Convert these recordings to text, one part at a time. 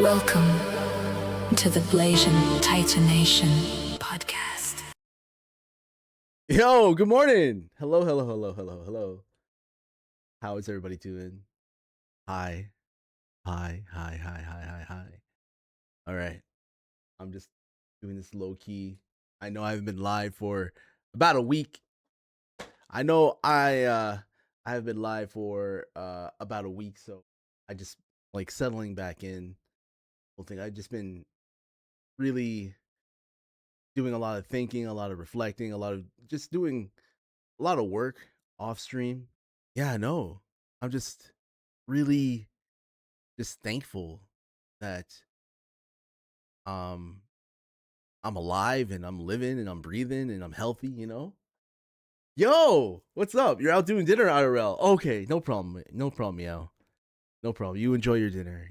Welcome to the Blasian Titanation podcast. Yo, good morning. Hello. How is everybody doing? Hi. All right. I'm just doing this low key. I know I haven't been live for about a week. I know I have been live for about a week, so I just like settling back in. Whole thing. I've just been really doing a lot of thinking, a lot of reflecting, a lot of just doing a lot of work off stream. Yeah, no. I'm just really just thankful that um I'm alive and I'm living and I'm breathing and I'm healthy, you know? Yo, what's up? You're out doing dinner IRL. Okay, no problem. No problem, yo. No problem. You enjoy your dinner.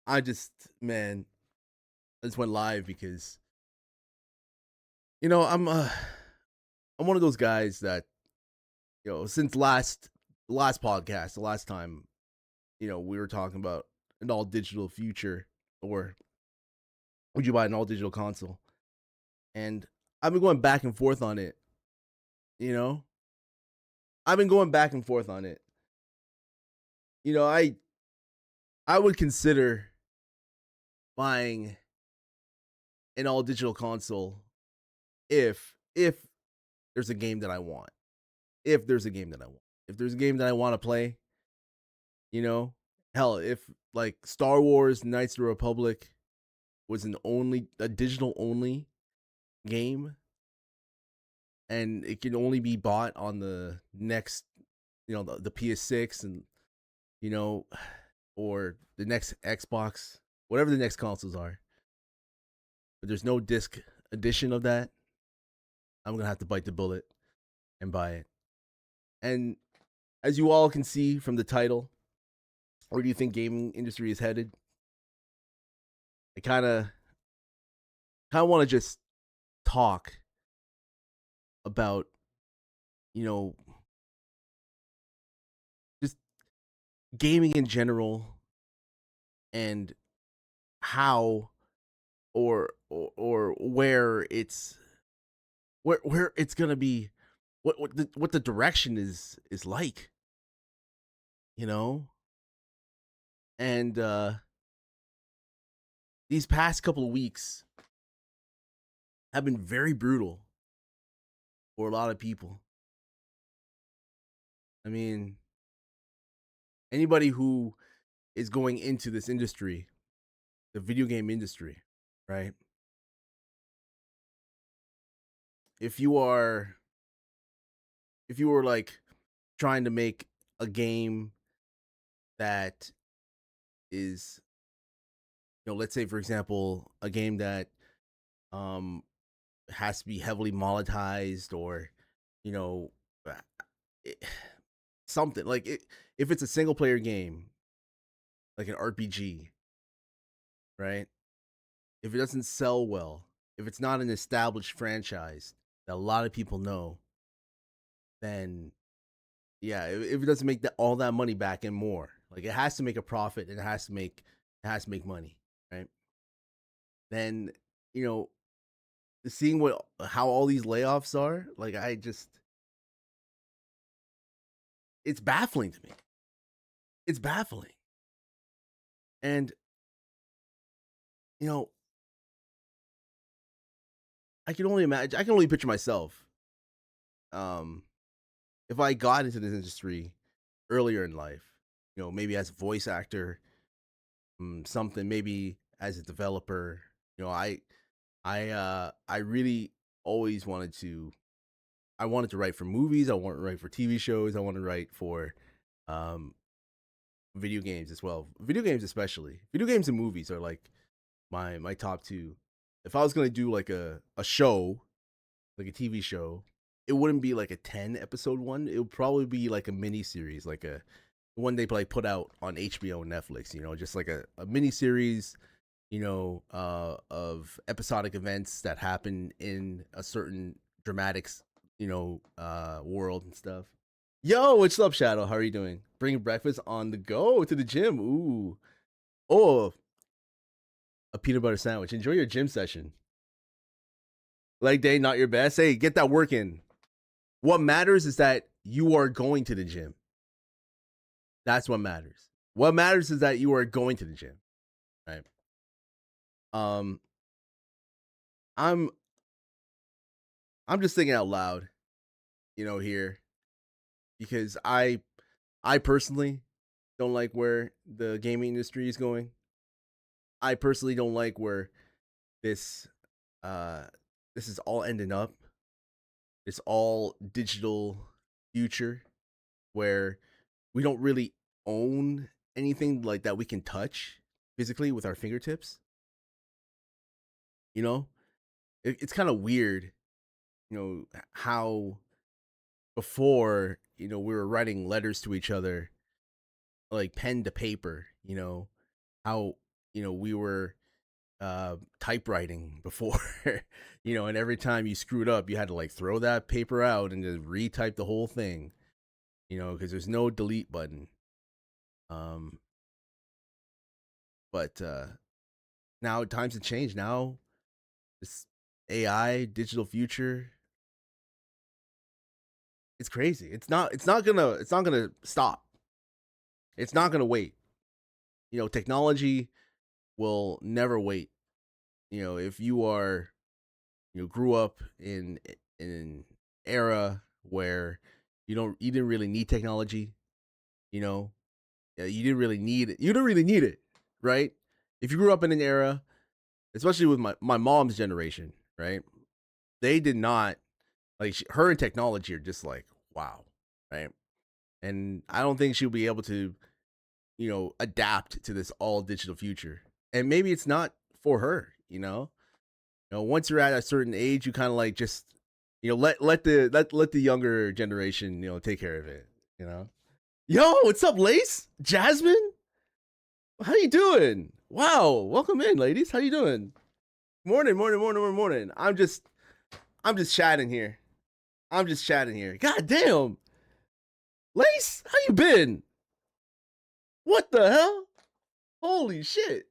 I just man, I just went live because I'm one of those guys that, since last podcast, the last time, we were talking about an all digital future, or would you buy an all digital console? And I've been going back and forth on it, you know? I've been going back and forth on it. You know, I would consider buying an all digital console if there's a game that I want. If there's a game that I want. If there's a game that I want to play, you know? Hell, if like Star Wars Knights of the Republic was a digital only game, and it can only be bought on the next, the PS6, and you know, or the next Xbox, whatever the next consoles are. But there's no disc edition of that. I'm gonna have to bite the bullet and buy it. And as you all can see from the title, where do you think gaming industry is headed? I kind of want to just talk about, you know, just gaming in general, and how or where it's gonna be, what the direction is like, you know. And these past couple of weeks have been very brutal for a lot of people. I mean, anybody who is going into this industry, the video game industry, right? If you are like trying to make a game that is, let's say for example, a game that um has to be heavily monetized, or you know uh, it, something like it, if it's a single player game like an RPG, right? If it doesn't sell well, if it's not an established franchise that a lot of people know, then yeah, if it doesn't make all that money back and more, like it has to make a profit, and it has to make money, right? Then, you know, seeing how all these layoffs are, like it's baffling to me. It's baffling. And you know, I can only imagine. I can only picture myself. Um, if I got into this industry earlier in life, maybe as a voice actor, something, maybe as a developer. I really always wanted to. I wanted to write for movies. I wanted to write for TV shows. I wanted to write for um, video games as well. Video games, especially. Video games and movies are like my top two. If I was gonna do like a show, like a TV show, it wouldn't be like a 10 episode one. It would probably be like a mini series, like a one they like put out on HBO and Netflix. Just like a mini series, of episodic events that happen in a certain dramatics, world and stuff. Yo, what's up, Shadow? How are you doing? Bringing breakfast on the go to the gym. Ooh. Oh, a peanut butter sandwich. Enjoy your gym session. Leg day, not your best. Hey, get that work in. What matters is that you are going to the gym. That's what matters. What matters is that you are going to the gym, right? Um, I'm I'm just thinking out loud, here because I personally don't like where the gaming industry is going. I personally don't like where this uh this is all ending up. It's all digital future where we don't really own anything like that we can touch physically with our fingertips. You know, it's kind of weird, how before, we were writing letters to each other, like pen to paper, how, we were typewriting before, and every time you screwed up, you had to like throw that paper out and just retype the whole thing, because there's no delete button. Um, but now times have changed. Now this AI digital future, it's crazy. It's not gonna stop. It's not gonna wait. Technology will never wait. If you are, grew up in an era where you didn't really need technology, you know, you didn't really need it. You didn't really need it, right? If you grew up in an era, especially with my mom's generation, right? They did not like her and technology are just like wow, right? And I don't think she'll be able to, adapt to this all digital future. And maybe it's not for her, once you're at a certain age, you kind of like just, let the younger generation, take care of it, Yo, what's up, Lace? Jasmine? How you doing? Wow, welcome in, ladies. How you doing? Morning, morning, morning, morning, morning. I'm just chatting here. I'm just chatting here. God damn. Lace, how you been? What the hell? Holy shit.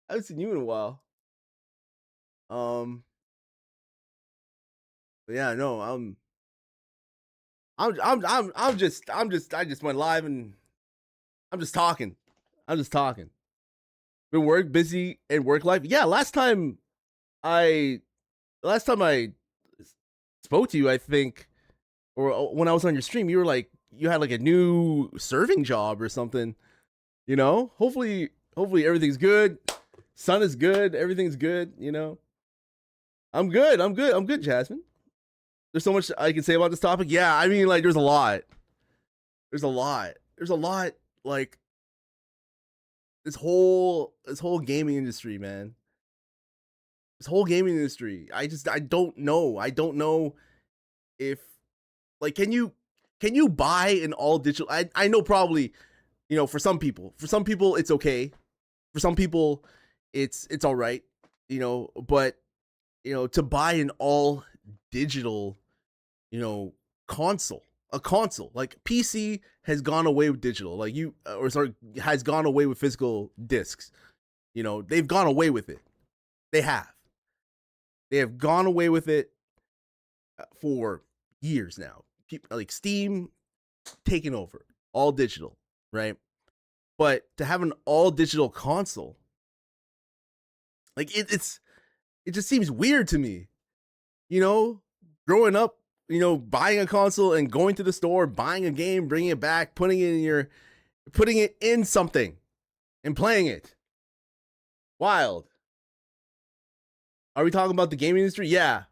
I haven't seen you in a while. Um, but yeah, no, I just went live and I'm just talking. I'm just talking. Been busy and work life. Yeah, I last time I spoke to you, I think, or when I was on your stream, you were like you had like a new serving job or something. Hopefully everything's good. Sun is good. Everything's good. I'm good. I'm good, Jasmine. There's so much I can say about this topic. Yeah, I mean, like, there's a lot. There's a lot. There's a lot. Like this whole gaming industry, man. This whole gaming industry. I don't know. I don't know if like can you buy an all digital? I know probably for some people it's okay. For some people it's all right. But to buy an all digital console, a console like PC has gone away with digital, like or sorry, has gone away with physical discs. They've gone away with it. They have. They have gone away with it for years now. Like Steam taking over, all digital, right? But to have an all digital console, like it just seems weird to me. You know, growing up, buying a console and going to the store, buying a game, bringing it back, putting it in something and playing it. Wild. Are we talking about the gaming industry? Yeah.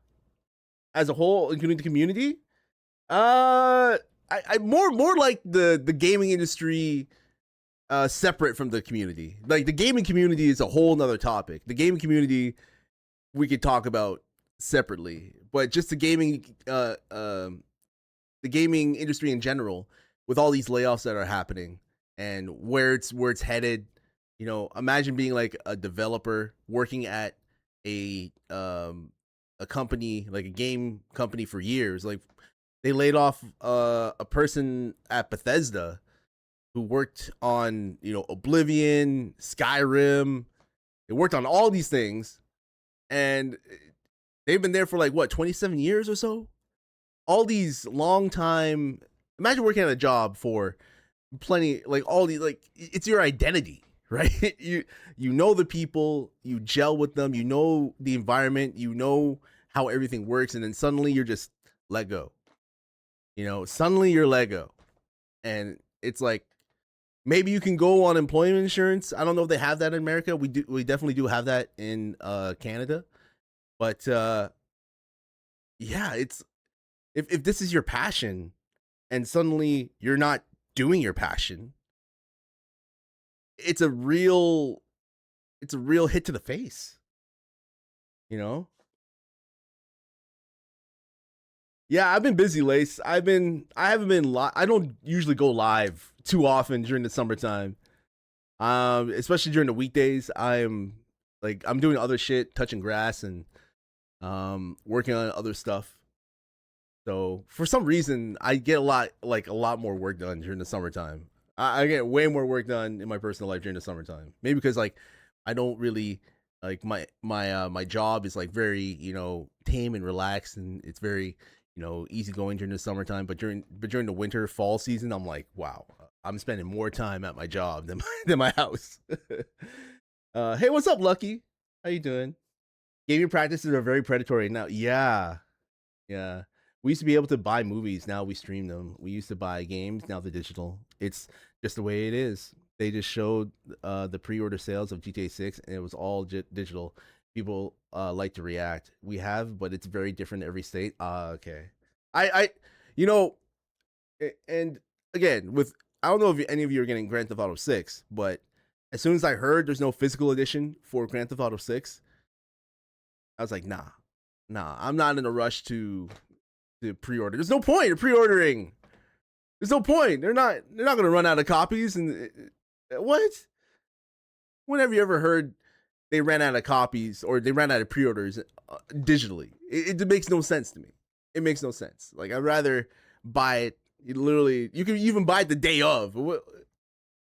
As a whole, including the community? I more like the gaming industry separate from the community. Like the gaming community is a whole nother topic. The gaming community we could talk about separately, but just the gaming industry in general, with all these layoffs that are happening and where it's headed. Imagine being like a developer working at a company, like a game company, for years. Like they laid off a person at Bethesda, who worked on, Oblivion, Skyrim. They worked on all these things, and they've been there for like what, 27 years or so. All these long time. Imagine working at a job for plenty, like all these, like it's your identity, right? You know the people, you gel with them, you know the environment, you know how everything works, and then suddenly you're just let go. Suddenly you're let go, and it's like maybe you can go on employment insurance. I don't know if they have that in America. We definitely do have that in Canada, but yeah, it's if this is your passion, and suddenly you're not doing your passion, it's a real hit to the face, you know? Yeah, I've been busy, Lace. I haven't been I don't usually go live too often during the summertime. Especially during the weekdays. I'm doing other shit, touching grass and working on other stuff. So for some reason, I get a lot more work done during the summertime. I get way more work done in my personal life during the summertime. Maybe because like I don't really like my job is like very tame and relaxed, and it's very easy going during the summertime. But during the winter fall season, I'm like, wow, I'm spending more time at my job than than my house. Hey, what's up, Lucky? How you doing? Gaming practices are very predatory now. Yeah, yeah. We used to be able to buy movies. Now we stream them. We used to buy games. Now they're digital. It's just the way it is. They just showed the pre-order sales of GTA 6, and it was all digital. People like to react. We have, but it's very different in every state. Okay. I, you know, and again, with I don't know if any of you are getting Grand Theft Auto 6, but as soon as I heard there's no physical edition for Grand Theft Auto 6, I was like, nah, I'm not in a rush to pre-order. There's no point in pre-ordering. There's no point. They're not gonna run out of copies. And what? When have you ever heard they ran out of copies or they ran out of pre-orders digitally? It makes no sense to me. It makes no sense. Like I'd rather buy it. You can even buy it the day of.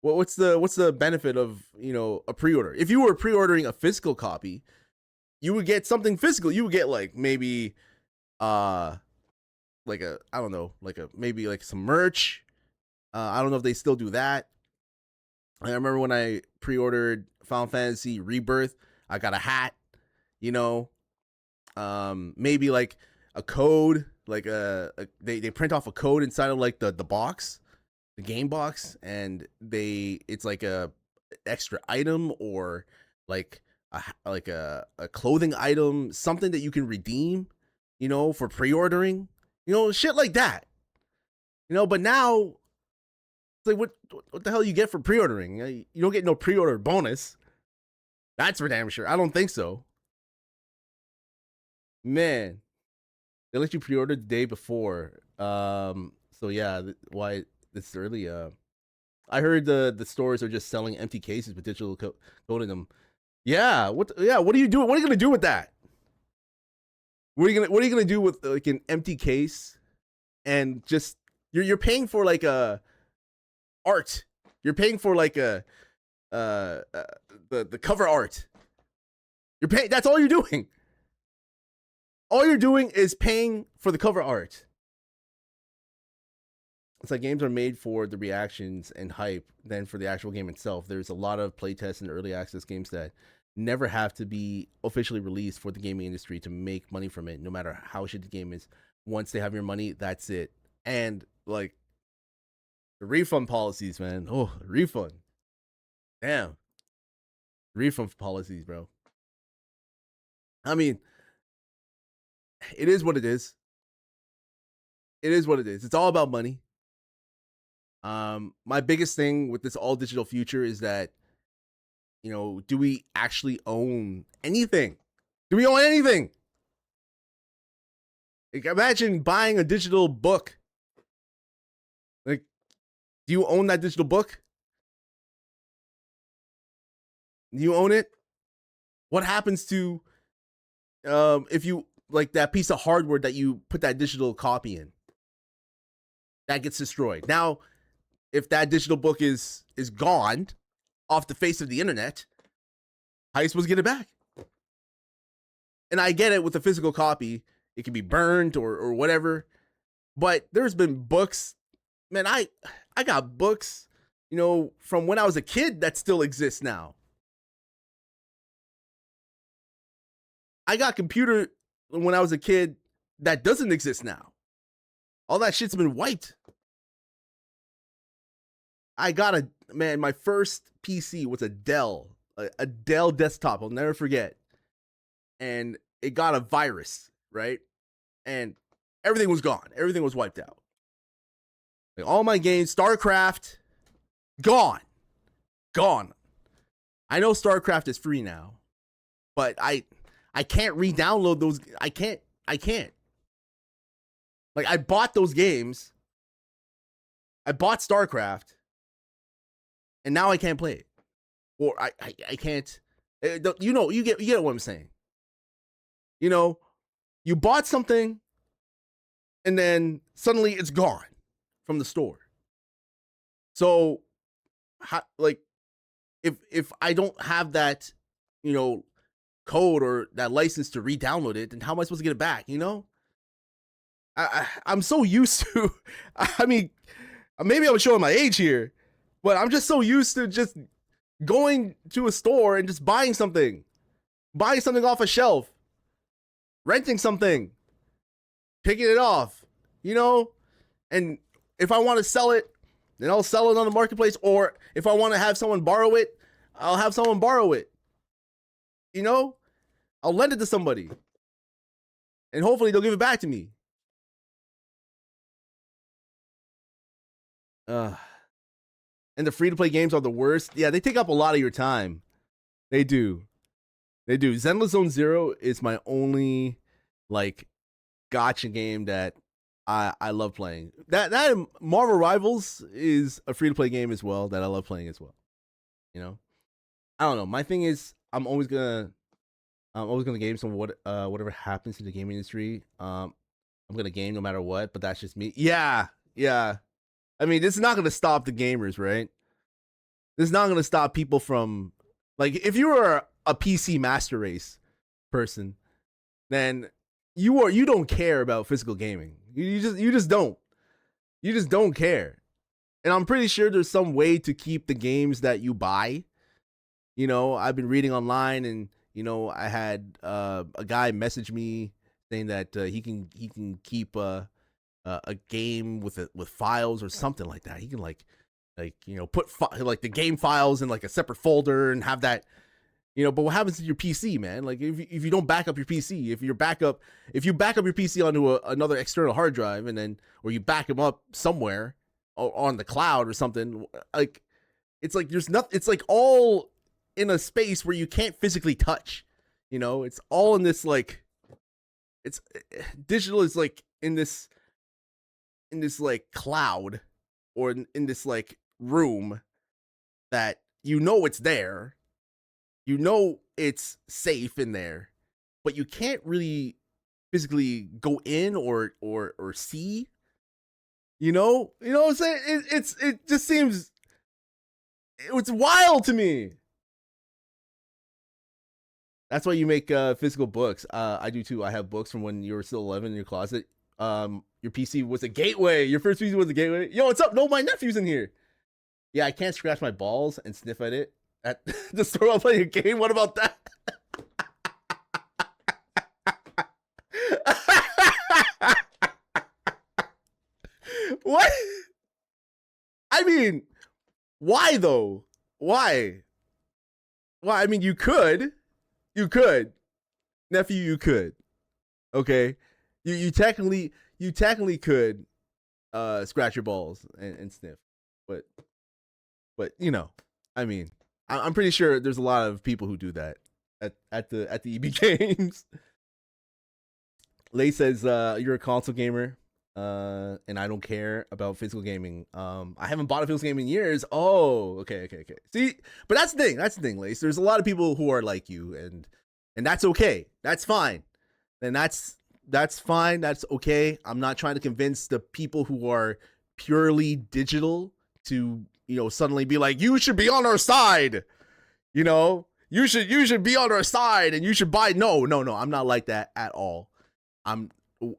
What's the benefit of a pre-order? If you were pre-ordering a physical copy, you would get something physical. You would get like maybe like a I don't know, like a maybe like some merch. I don't know if they still do that. I remember when I pre-ordered Final Fantasy Rebirth, I got a hat, maybe like a code, like they print off a code inside of like the box, the game box, and it's like a extra item or like a clothing item, something that you can redeem, for pre-ordering, shit like that. But now it's like what the hell you get for pre-ordering? You don't get no pre-order bonus. That's for damn sure. I don't think so. Man, they let you pre-order the day before. So yeah, why it's early? I heard the stores are just selling empty cases with digital code in them. Yeah, what are you doing? What are you gonna do with that? What are you gonna do with like an empty case and just you're paying for like a art. You're paying for like a the cover art. You're paying. That's all you're doing. All you're doing is paying for the cover art. It's like games are made for the reactions and hype than for the actual game itself. There's a lot of playtests and early access games that never have to be officially released for the gaming industry to make money from it, no matter how shit the game is. Once they have your money, that's it. And like the refund policies, man. Oh, refund. Damn. Refund policies, bro. I mean, it is what it is. It is what it is. It's all about money. My biggest thing with this all digital future is that, do we actually own anything? Do we own anything? Like, imagine buying a digital book. Like, do you own that digital book? Do you own it? What happens to if you like that piece of hardware that you put that digital copy in? That gets destroyed. Now, if that digital book is gone off the face of the internet, how are you supposed to get it back? And I get it with the physical copy, it can be burned or whatever. But there's been books, man, I got books, from when I was a kid that still exist now. I got computer when I was a kid that doesn't exist now. All that shit's been wiped. I got my first PC was a Dell desktop. I'll never forget. And it got a virus, right? And everything was gone. Everything was wiped out. Like all my games, StarCraft, gone. I know StarCraft is free now, but I can't re-download those. I can't. Like I bought those games. I bought StarCraft, and now I can't play it. Or I can't. You get what I'm saying. You bought something, and then suddenly it's gone from the store. So, if I don't have that, code or that license to re-download it, then how am I supposed to get it back? I'm so used to. I mean, maybe I'm showing my age here, but I'm just so used to just going to a store and just buying something off a shelf, renting something, picking it off, and if I want to sell it, then I'll sell it on the marketplace, or if I want to have someone borrow it, I'll have someone borrow it. I'll lend it to somebody, and hopefully they'll give it back to me. And the free-to-play games are the worst. Yeah, they take up a lot of your time. They do. Zenless Zone Zero is my only, gotcha game that I love playing. That Marvel Rivals is a free-to-play game as well that I love playing as well. I don't know. My thing is, I'm always gonna game some whatever happens in the gaming industry. I'm gonna game no matter what, but that's just me. Yeah. I mean, this is not gonna stop the gamers, right? This is not gonna stop people from, if you were a PC master race person, then you don't care about physical gaming. You just don't. You just don't care. And I'm pretty sure there's some way to keep the games that you buy. I've been reading online, and I had a guy message me saying that he can keep a game with files or something like that. He can put the game files in a separate folder and have that. But what happens to your PC, man? If you don't back up your PC, if you back up your PC onto another external hard drive, and then, or you back them up somewhere on the cloud or something, it's there's nothing. It's all in a space where you can't physically touch. It's all in this it's digital is in this cloud, or in this room that it's there. It's safe in there, but you can't really physically go in or see. What I'm saying? It just seems, it's wild to me. That's why you make physical books. I do too. I have books from when you were still 11 in your closet. Your PC was a gateway. Your first PC was a gateway. Yo, what's up? No, my nephew's in here. Yeah, I can't scratch my balls and sniff at it at the store while playing a game. What about that? What? I mean, why though? Why? Well, I mean, you could, nephew, you could. Okay, you technically could scratch your balls and sniff, but I mean, I'm pretty sure there's a lot of people who do that at the EB Games. Lay says you're a console gamer, and I don't care about physical gaming. I haven't bought a physical game in years. Oh, okay. See, but that's the thing, Lace. There's a lot of people who are like you, and that's okay. That's fine. And that's fine. That's okay. I'm not trying to convince the people who are purely digital to, suddenly be like, you should be on our side. You should be on our side and you should buy. No, I'm not like that at all.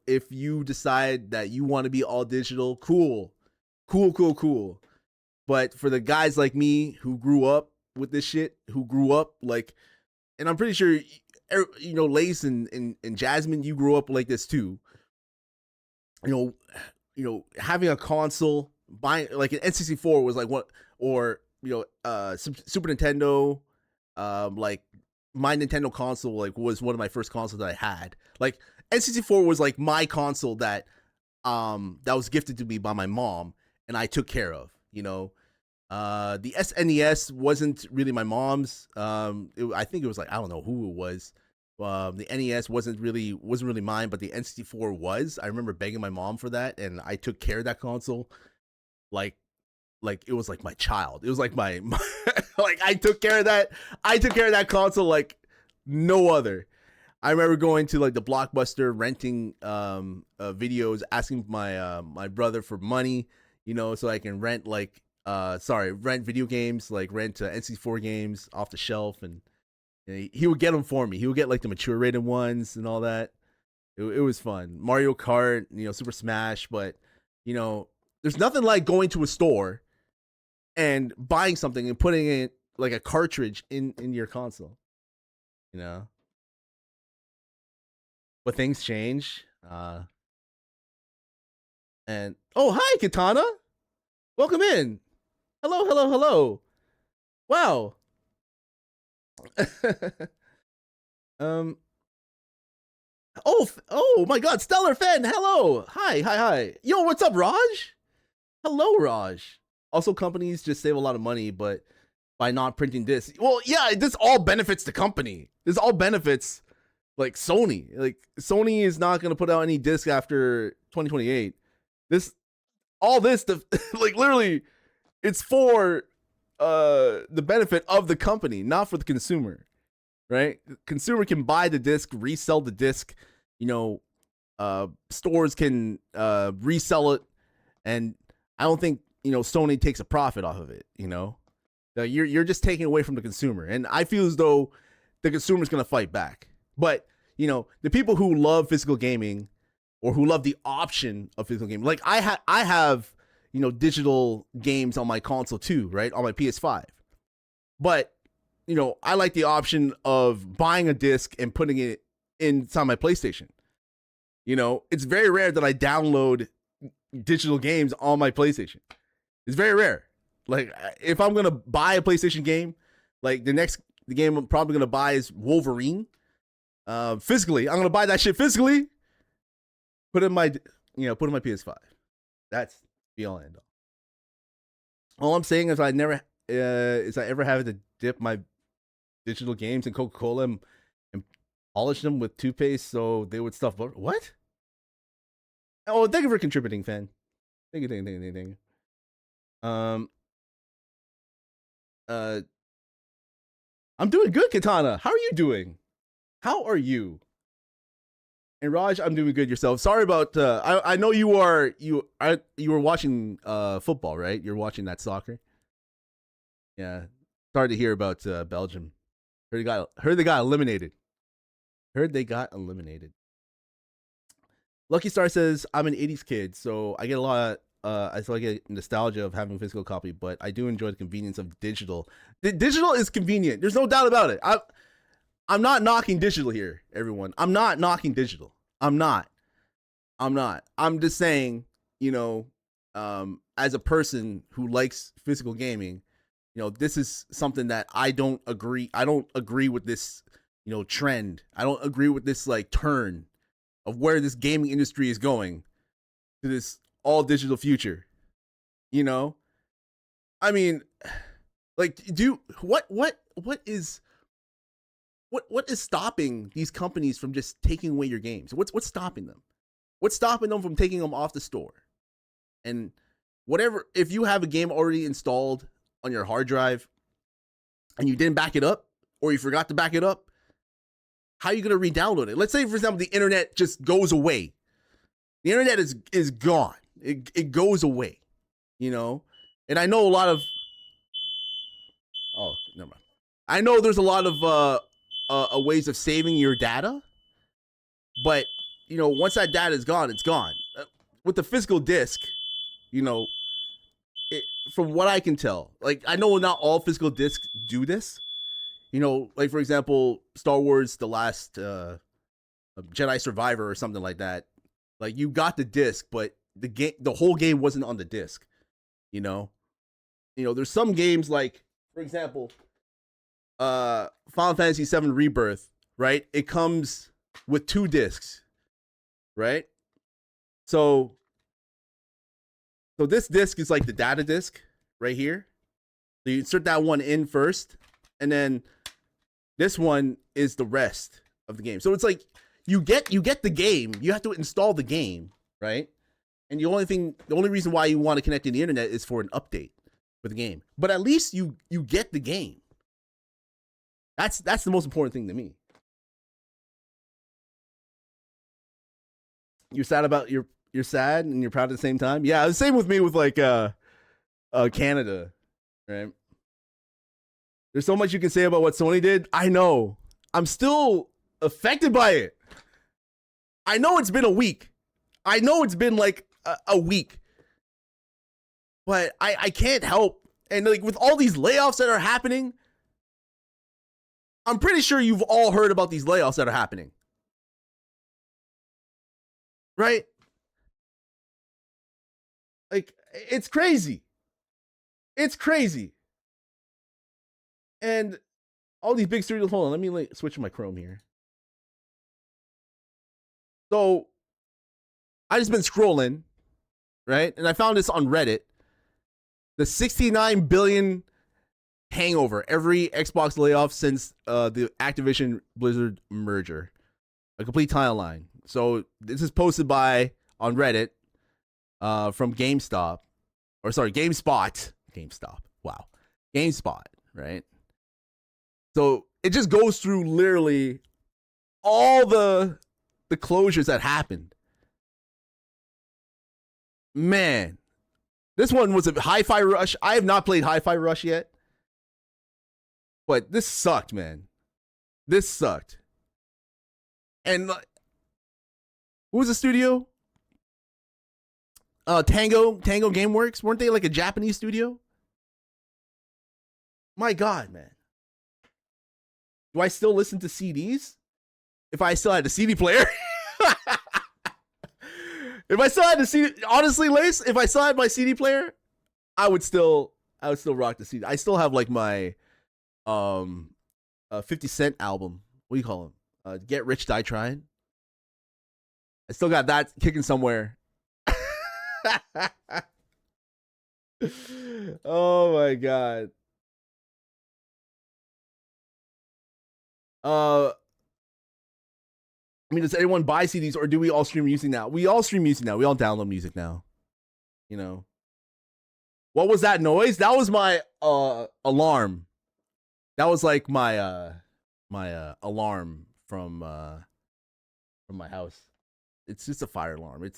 If you decide that you want to be all digital, cool. But for the guys like me who grew up with this shit, and I'm pretty sure, Lace and Jasmine, you grew up like this too. Having a console, buying like an N64 was like what, or Super Nintendo, like my Nintendo console like was one of my first consoles that I had. Like N64 was like my console that was gifted to me by my mom and I took care of. The SNES wasn't really my mom's. I think it was like, I don't know who it was. The NES wasn't really mine, but the N64 was. I remember begging my mom for that, and I took care of that console, like it was like my child. It was like my like I took care of that. I took care of that console like no other. I remember going to like the Blockbuster, renting videos, asking my brother for money, so I can rent rent video games, like rent N64 games off the shelf, and he would get them for me. He would get like the mature rated ones and all that. It was fun. Mario Kart, Super Smash, but there's nothing like going to a store and buying something and putting it like a cartridge in your console. But things change. And hi Katana. Welcome in. Hello. Wow. Oh my God, Stellar Fen. Hello. Hi. Yo, what's up, Raj? Hello, Raj. Also, companies just save a lot of money, but by not printing discs. Well, yeah, this all benefits the company. This all benefits like Sony. Like Sony is not going to put out any disc after 2028. Like literally, it's for the benefit of the company, not for the consumer, right? The consumer can buy the disc, resell the disc, stores can resell it, and I don't think Sony takes a profit off of it. You're just taking away from the consumer, and I feel as though the consumer is going to fight back. But the people who love physical gaming or who love the option of physical gaming, like I have digital games on my console too, right? On my PS5. But, I like the option of buying a disc and putting it inside my PlayStation. It's very rare that I download digital games on my PlayStation. It's very rare. Like, if I'm going to buy a PlayStation game, like the game I'm probably going to buy is Wolverine. Physically, I'm going to buy that shit physically. Put it in my PS5. That's be all end all I'm saying is I ever have to dip my digital games in Coca-Cola and polish them with toothpaste so they would stuff. What? Oh, thank you for contributing, fan. Thank you. I'm doing good, Katana. How are you doing? How are you? And Raj, I'm doing good yourself. Sorry about I know you were watching football, right? You're watching that soccer. Yeah. Sorry to hear about Belgium. Heard they got eliminated. Lucky Star says, I'm an 80s kid, so I get a lot I get nostalgia of having a physical copy, but I do enjoy the convenience of digital. Digital is convenient. There's no doubt about it. I'm not knocking digital here, everyone. I'm not knocking digital. I'm not. I'm just saying, as a person who likes physical gaming, this is something that I don't agree with this, trend. I don't agree with this like turn of where this gaming industry is going to this all digital future. I mean, like, what is stopping these companies from just taking away your games? What's stopping them? What's stopping them from taking them off the store? And whatever, if you have a game already installed on your hard drive and you didn't back it up, or you forgot to back it up, how are you going to re-download it? Let's say, for example, the internet just goes away. The internet is gone. It goes away, And I know a lot of. Oh, never mind. I know there's a lot of ways of saving your data, but once that data is gone, it's gone. With the physical disc, from what I can tell, like I know not all physical discs do this. Like for example, Star Wars: The Last Jedi Survivor or something like that. Like you got the disc, but the whole game wasn't on the disc. There's some games like, for example, Final Fantasy VII Rebirth, right? It comes with 2 discs, right? So this disc is like the data disc right here. So you insert that one in first, and then this one is the rest of the game. So it's like you get the game, you have to install the game, right? And the only reason why you want to connect to the internet is for an update for the game. But at least you get the game. That's the most important thing to me. You're sad about you're sad and you're proud at the same time. Yeah, the same with me with like Canada, right? There's so much you can say about what Sony did. I know. I'm still affected by it. I know it's been a week. I know it's been like a week. But I can't help. And like with all these layoffs that are happening, I'm pretty sure you've all heard about these layoffs that are happening. Right? Like, it's crazy. It's crazy. And all these big studios, hold on, let me switch my Chrome here. So, I just been scrolling, right? And I found this on Reddit. The 69 billion hangover, every Xbox layoff since the Activision Blizzard merger. A complete timeline. So, this is posted on Reddit from GameSpot. Wow. GameSpot, right? So it just goes through literally all the closures that happened. Man, this one was a Hi-Fi Rush. I have not played Hi-Fi Rush yet, but this sucked, man. This sucked. And who was the studio? Tango Gameworks. Weren't they like a Japanese studio? My God, man. Do I still listen to CDs? If I still had a CD player? If I still had the CD, honestly, Lace, if I still had my CD player, I would still rock the CD. I still have like my 50 Cent album. What do you call him? Get Rich, Die Trying. I still got that kicking somewhere. Oh my God. I mean, does anyone buy CDs or do we all stream music now? We all stream music now. We all download music now. What was that noise? That was my alarm. That was like my alarm from my house. It's just a fire alarm.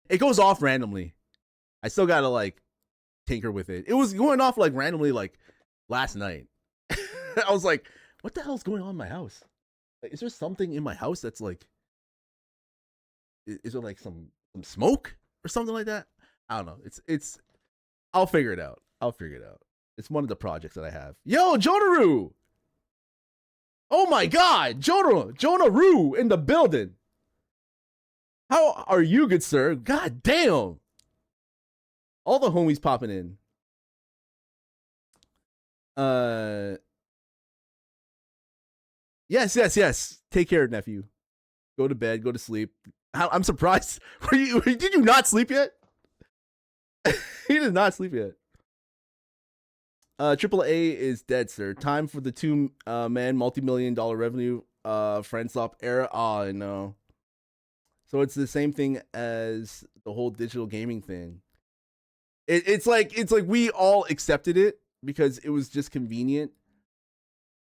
It goes off randomly. I still gotta like tinker with it. It was going off like randomly like last night. I was like, what the hell's going on in my house? Like, is there something in my house that's like, is there like some smoke or something like that? I don't know. It's I'll figure it out. It's one of the projects that I have. Yo, Jonaru! Oh my God, Jonaru in the building. How are you, good sir? God damn. All the homies popping in. Yes. Take care, nephew. Go to bed, go to sleep. I'm surprised. Did you not sleep yet? He did not sleep yet. AAA is dead, sir. Time for the two-man multi-million-dollar revenue friend-swap era. Oh, I know. So it's the same thing as the whole digital gaming thing. It's like we all accepted it because it was just convenient.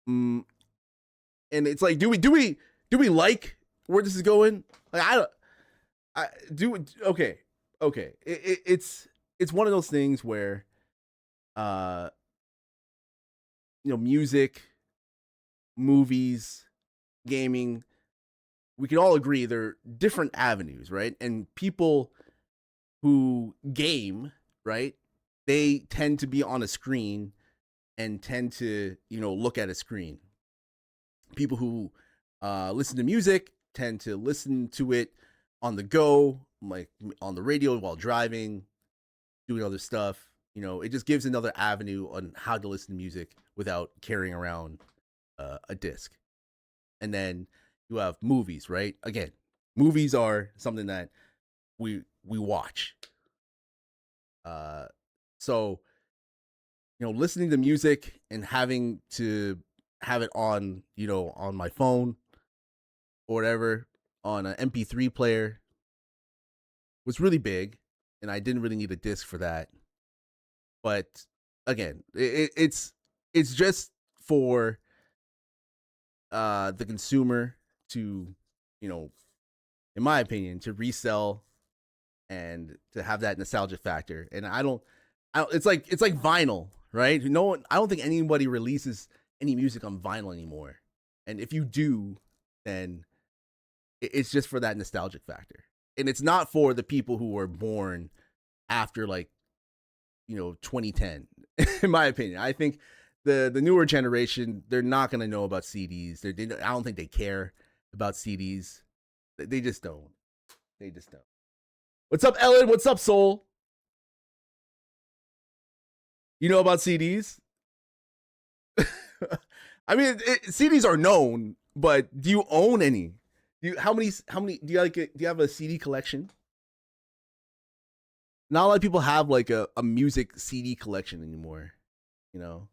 And it's like, do we like where this is going? Like okay. It's one of those things where uh, music, movies, gaming, we can all agree they're different avenues, right? And people who game, right, they tend to be on a screen and tend to, look at a screen. People who listen to music tend to listen to it on the go, like on the radio while driving, doing other stuff. It just gives another avenue on how to listen to music without carrying around a disc. And then you have movies, right? Again, movies are something that we watch. So listening to music and having to have it on, on my phone or whatever, on an MP3 player was really big, and I didn't really need a disc for that. But again, it's just for the consumer to, in my opinion, to resell and to have that nostalgia factor. And I don't it's like vinyl, right? No one, I don't think anybody releases any music on vinyl anymore. And if you do, then it's just for that nostalgic factor. And it's not for the people who were born after 2010. In my opinion, I think the newer generation, they're not going to know about CDs. I don't think they care about CDs. They just don't. They just don't. What's up, Ellen? What's up, Soul? You know about CDs? I mean, CDs are known, but do you own any? How many? Do you do you have a CD collection? Not a lot of people have like a music CD collection anymore. Or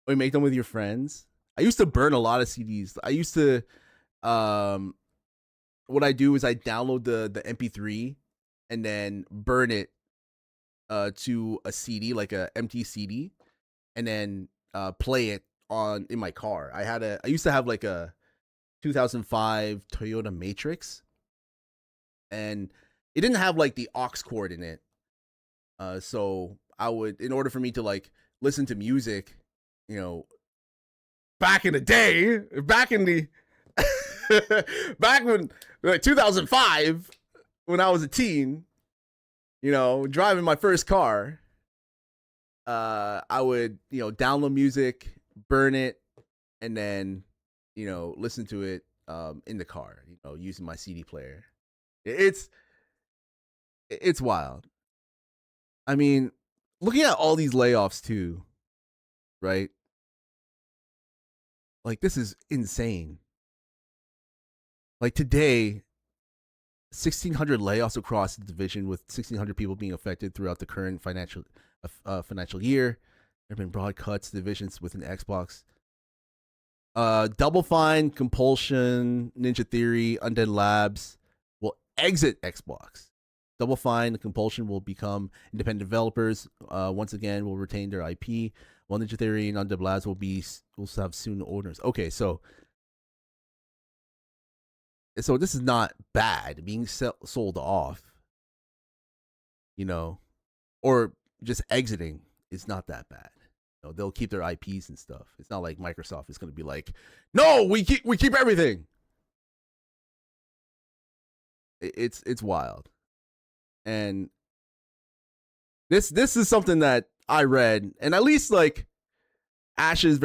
you make them with your friends. I used to burn a lot of CDs. I used to, what I do is I download the MP3 and then burn it to a CD, like a empty CD, and then play it in my car. I used to have like a 2005 Toyota Matrix, and it didn't have like the aux cord in it. So I would, in order for me to like listen to music, back in the day, back in the back when 2005, when I was a teen, driving my first car, I would, download music, burn it, and then, listen to it in the car, using my CD player. It's wild. I mean, looking at all these layoffs too, right? Like, this is insane. Like today, 1,600 layoffs across the division, with 1,600 people being affected throughout the current financial year. There have been broad cuts to divisions within Xbox. Double Fine, Compulsion, Ninja Theory, Undead Labs will exit Xbox. Double Fine and Compulsion will become independent developers. Once again, will retain their IP, while Ninja Theory and Undead Labs will have soon owners. Okay, so this is not bad being sold off, or just exiting is not that bad. They'll keep their IPs and stuff. It's not like Microsoft is going to be like, no, we keep everything. It's wild. And this is something that I read, and at least like Ash is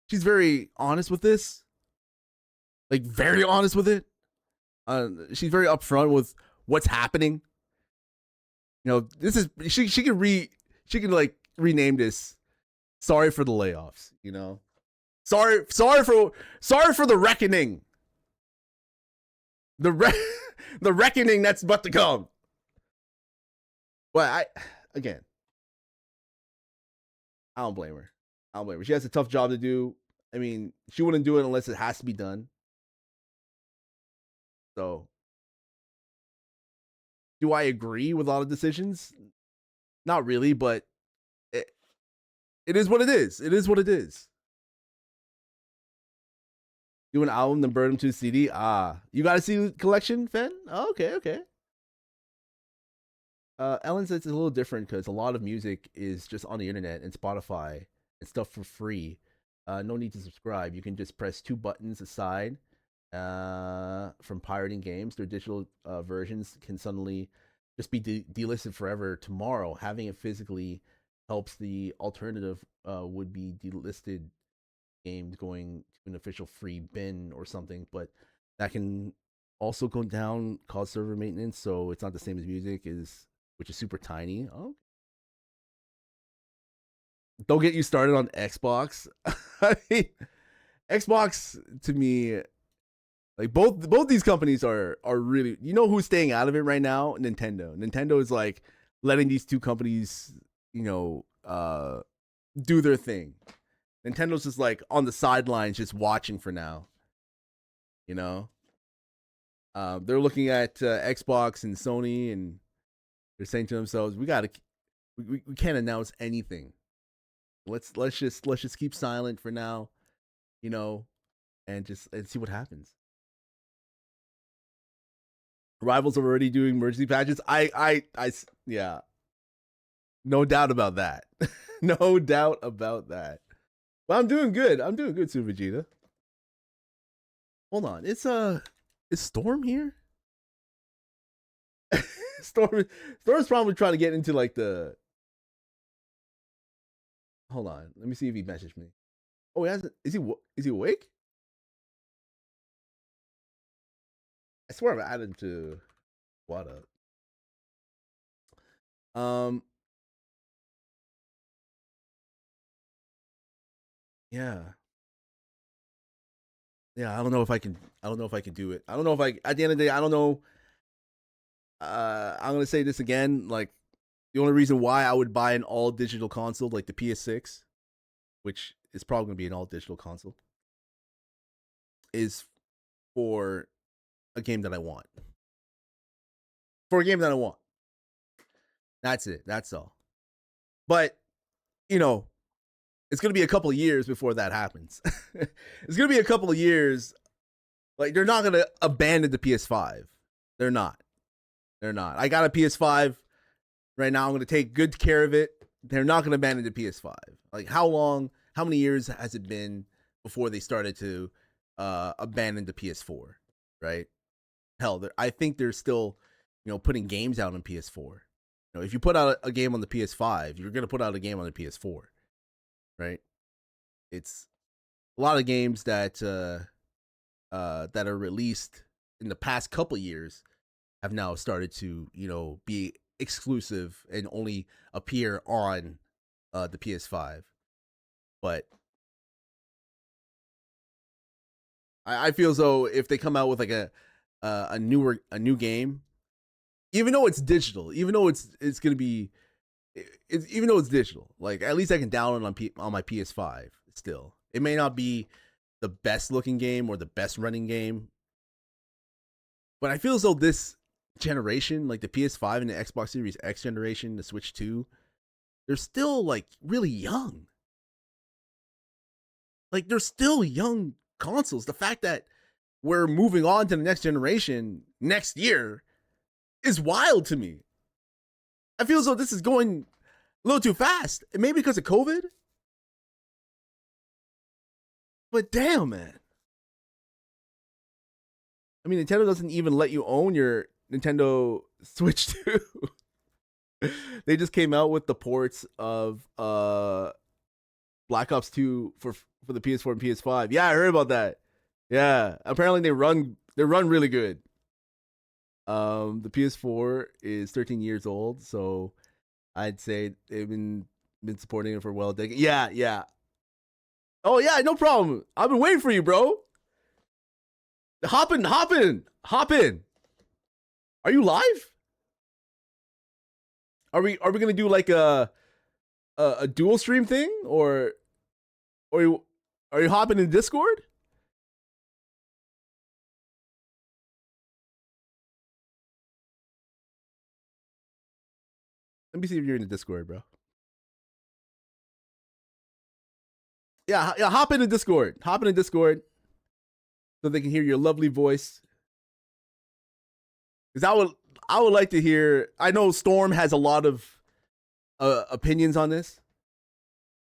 she's very honest with this. Like, very honest with it. She's very upfront with what's happening. This is she can like rename this "Sorry for the layoffs." Sorry for the reckoning. The reckoning that's about to come. But I don't blame her. She has a tough job to do. I mean, she wouldn't do it unless it has to be done. So, do I agree with a lot of decisions? Not really, but it is what it is. It is what it is. Do an album, then burn them to a CD. You got a CD collection, Fen? Oh, okay. Ellen says it's a little different because a lot of music is just on the internet and Spotify and stuff for free. No need to subscribe. You can just press two buttons aside from pirating games. Their digital versions can suddenly just be delisted forever tomorrow. Having it physically helps. The alternative would be delisted games going to an official free bin or something, but that can also go down, cause server maintenance, so it's not the same as music, is which is super tiny. Oh, don't get you started on Xbox. I mean, Xbox to me, like both these companies are really, you know who's staying out of it right now? Nintendo. Nintendo is like letting these two companies, you know, do their thing. Nintendo's just like on the sidelines, just watching for now. You know, they're looking at Xbox and Sony, and they're saying to themselves, we can't announce anything. Let's just keep silent for now, you know, and see what happens. Rivals are already doing emergency patches. Yeah, no doubt about that. No doubt about that. Well, I'm doing good. I'm doing good, Super Vegeta. Hold on, is Storm here? Storm's probably trying to get into like the. Hold on, let me see if he messaged me. Oh, he hasn't. Is he awake? I swear I've added him to what up. Um, yeah, yeah. I don't know if I can. I don't know if I can do it. I don't know if I. At the end of the day, I don't know. I'm gonna say this again. Like the only reason why I would buy an all digital console like the PS6, which is probably gonna be an all digital console, is for a game that I want. For a game that I want. That's it. That's all. But you know, it's gonna be a couple of years before that happens. It's gonna be a couple of years. Like they're not gonna abandon the PS5. They're not. They're not. I got a PS5 right now. I'm gonna take good care of it. They're not gonna abandon the PS5. Like how long? How many years has it been before they started to abandon the PS4? Right? Hell, I think they're still, putting games out on PS4. If you put out a game on the PS5, you're gonna put out a game on the PS4, right? It's a lot of games that are released in the past couple years have now started to be exclusive and only appear on the PS5. But I feel as though if they come out with like a new game, even though it's digital, even though it's gonna be, even though it's digital, like at least I can download it on my PS5. Still, it may not be the best looking game or the best running game, but I feel as though this generation, like the PS5 and the Xbox Series X generation, the Switch 2, they're still like really young. Like they're still young consoles. The fact that we're moving on to the next generation next year is wild to me. I feel as though this is going a little too fast. Maybe because of COVID. But damn, man. I mean, Nintendo doesn't even let you own your Nintendo Switch 2. They just came out with the ports of Black Ops 2 for the PS4 and PS5. Yeah, I heard about that. Yeah, apparently they run really good. The PS4 is 13 years old, so I'd say they've been supporting it for well a decade. Yeah, yeah. Oh yeah, no problem. I've been waiting for you, bro. Hop in. Are you live? Are we gonna do like a dual stream thing, or are you hopping in Discord? Let me see if you're in the Discord, bro. Yeah, hop in the Discord. Hop in the Discord so they can hear your lovely voice. Because I would like to hear. I know Storm has a lot of opinions on this,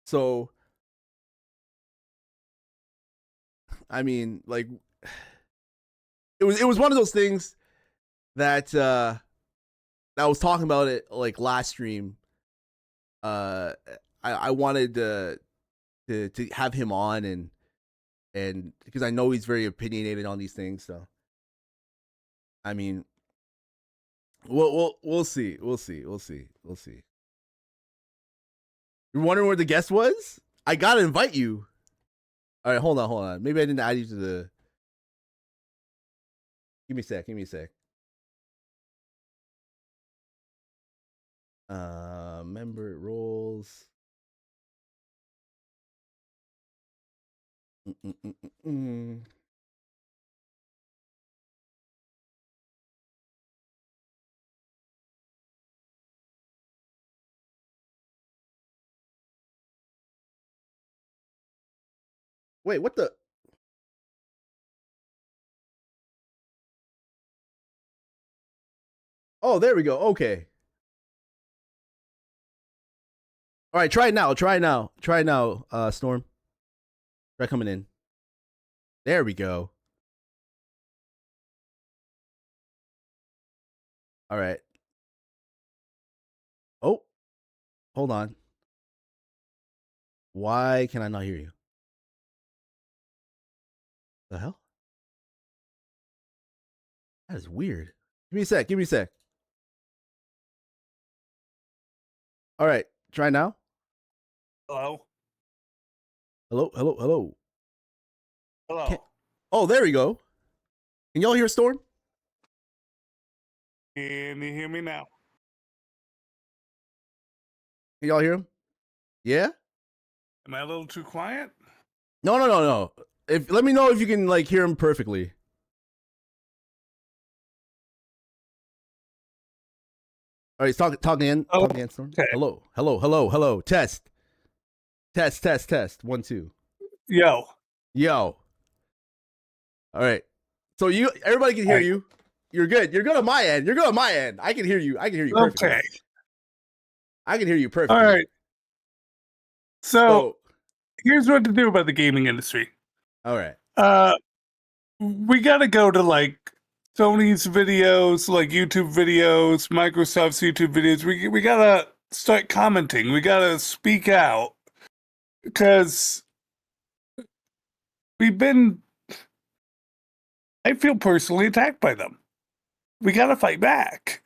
so I mean, like, it was one of those things that I was talking about it like last stream. I wanted to have him on and because I know he's very opinionated on these things. So I mean, we'll see. We'll see. We'll see. We'll see. You're wondering where the guest was? I gotta invite you. All right, hold on. Maybe I didn't add you to the. Give me a sec. Give me a sec. Member roles. Mm-mm-mm-mm. Wait, what the? Oh, there we go. Okay. All right, try it now. Try it now. Try it now, Storm. Try coming in. There we go. All right. Oh, hold on. Why can I not hear you? The hell? That is weird. Give me a sec. Give me a sec. All right. Try now. Hello? Hello. Hello. Hello. Hello? Can't... Oh, there we go. Can y'all hear Storm? Can you hear me now? Can y'all hear him? Yeah? Am I a little too quiet? No. If let me know if you can like hear him perfectly. All right, he's talking again. Oh, Talking again, Storm. okay. Hello. Test. 1 2. Yo. Yo. All right. So everybody can hear Right. you. You're good. You're good on my end. I can hear you. Perfectly. Okay. I can hear you perfectly. All right. So here's what to do about the gaming industry. All right. We gotta go to like Sony's videos, like YouTube videos, Microsoft's YouTube videos. We gotta start commenting. We gotta speak out because I feel personally attacked by them. We gotta fight back.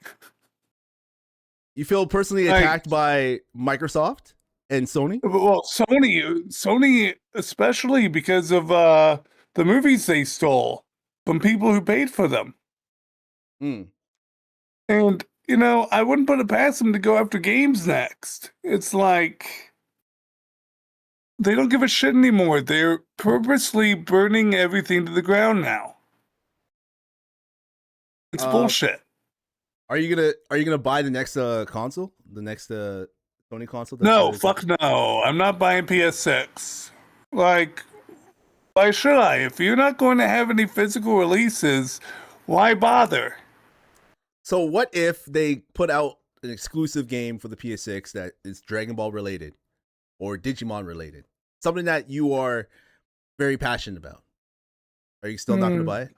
You feel personally attacked by Microsoft and Sony? Well, Sony especially because of the movies they stole from people who paid for them. Mm. And, I wouldn't put it past them to go after games next. It's like they don't give a shit anymore. They're purposely burning everything to the ground now. It's bullshit. Are you gonna buy the next console? The next Sony console? No, fuck no. I'm not buying PS6. Like, why should I? If you're not going to have any physical releases, why bother? So what if they put out an exclusive game for the PS6 that is Dragon Ball related or Digimon related? Something that you are very passionate about. Are you still not going to buy it?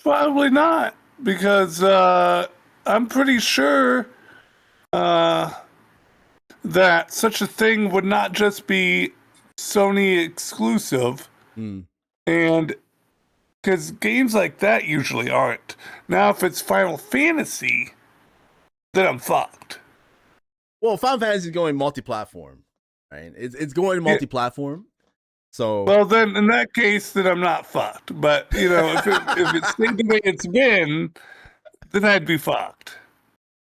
Probably not, because I'm pretty sure that such a thing would not just be Sony exclusive. And because games like that usually aren't. Now, if it's Final Fantasy, then I'm fucked. Well, Final Fantasy is going multi-platform, right? It's going multi-platform. So well, then in that case, then I'm not fucked. But if it's the way it's been, then I'd be fucked.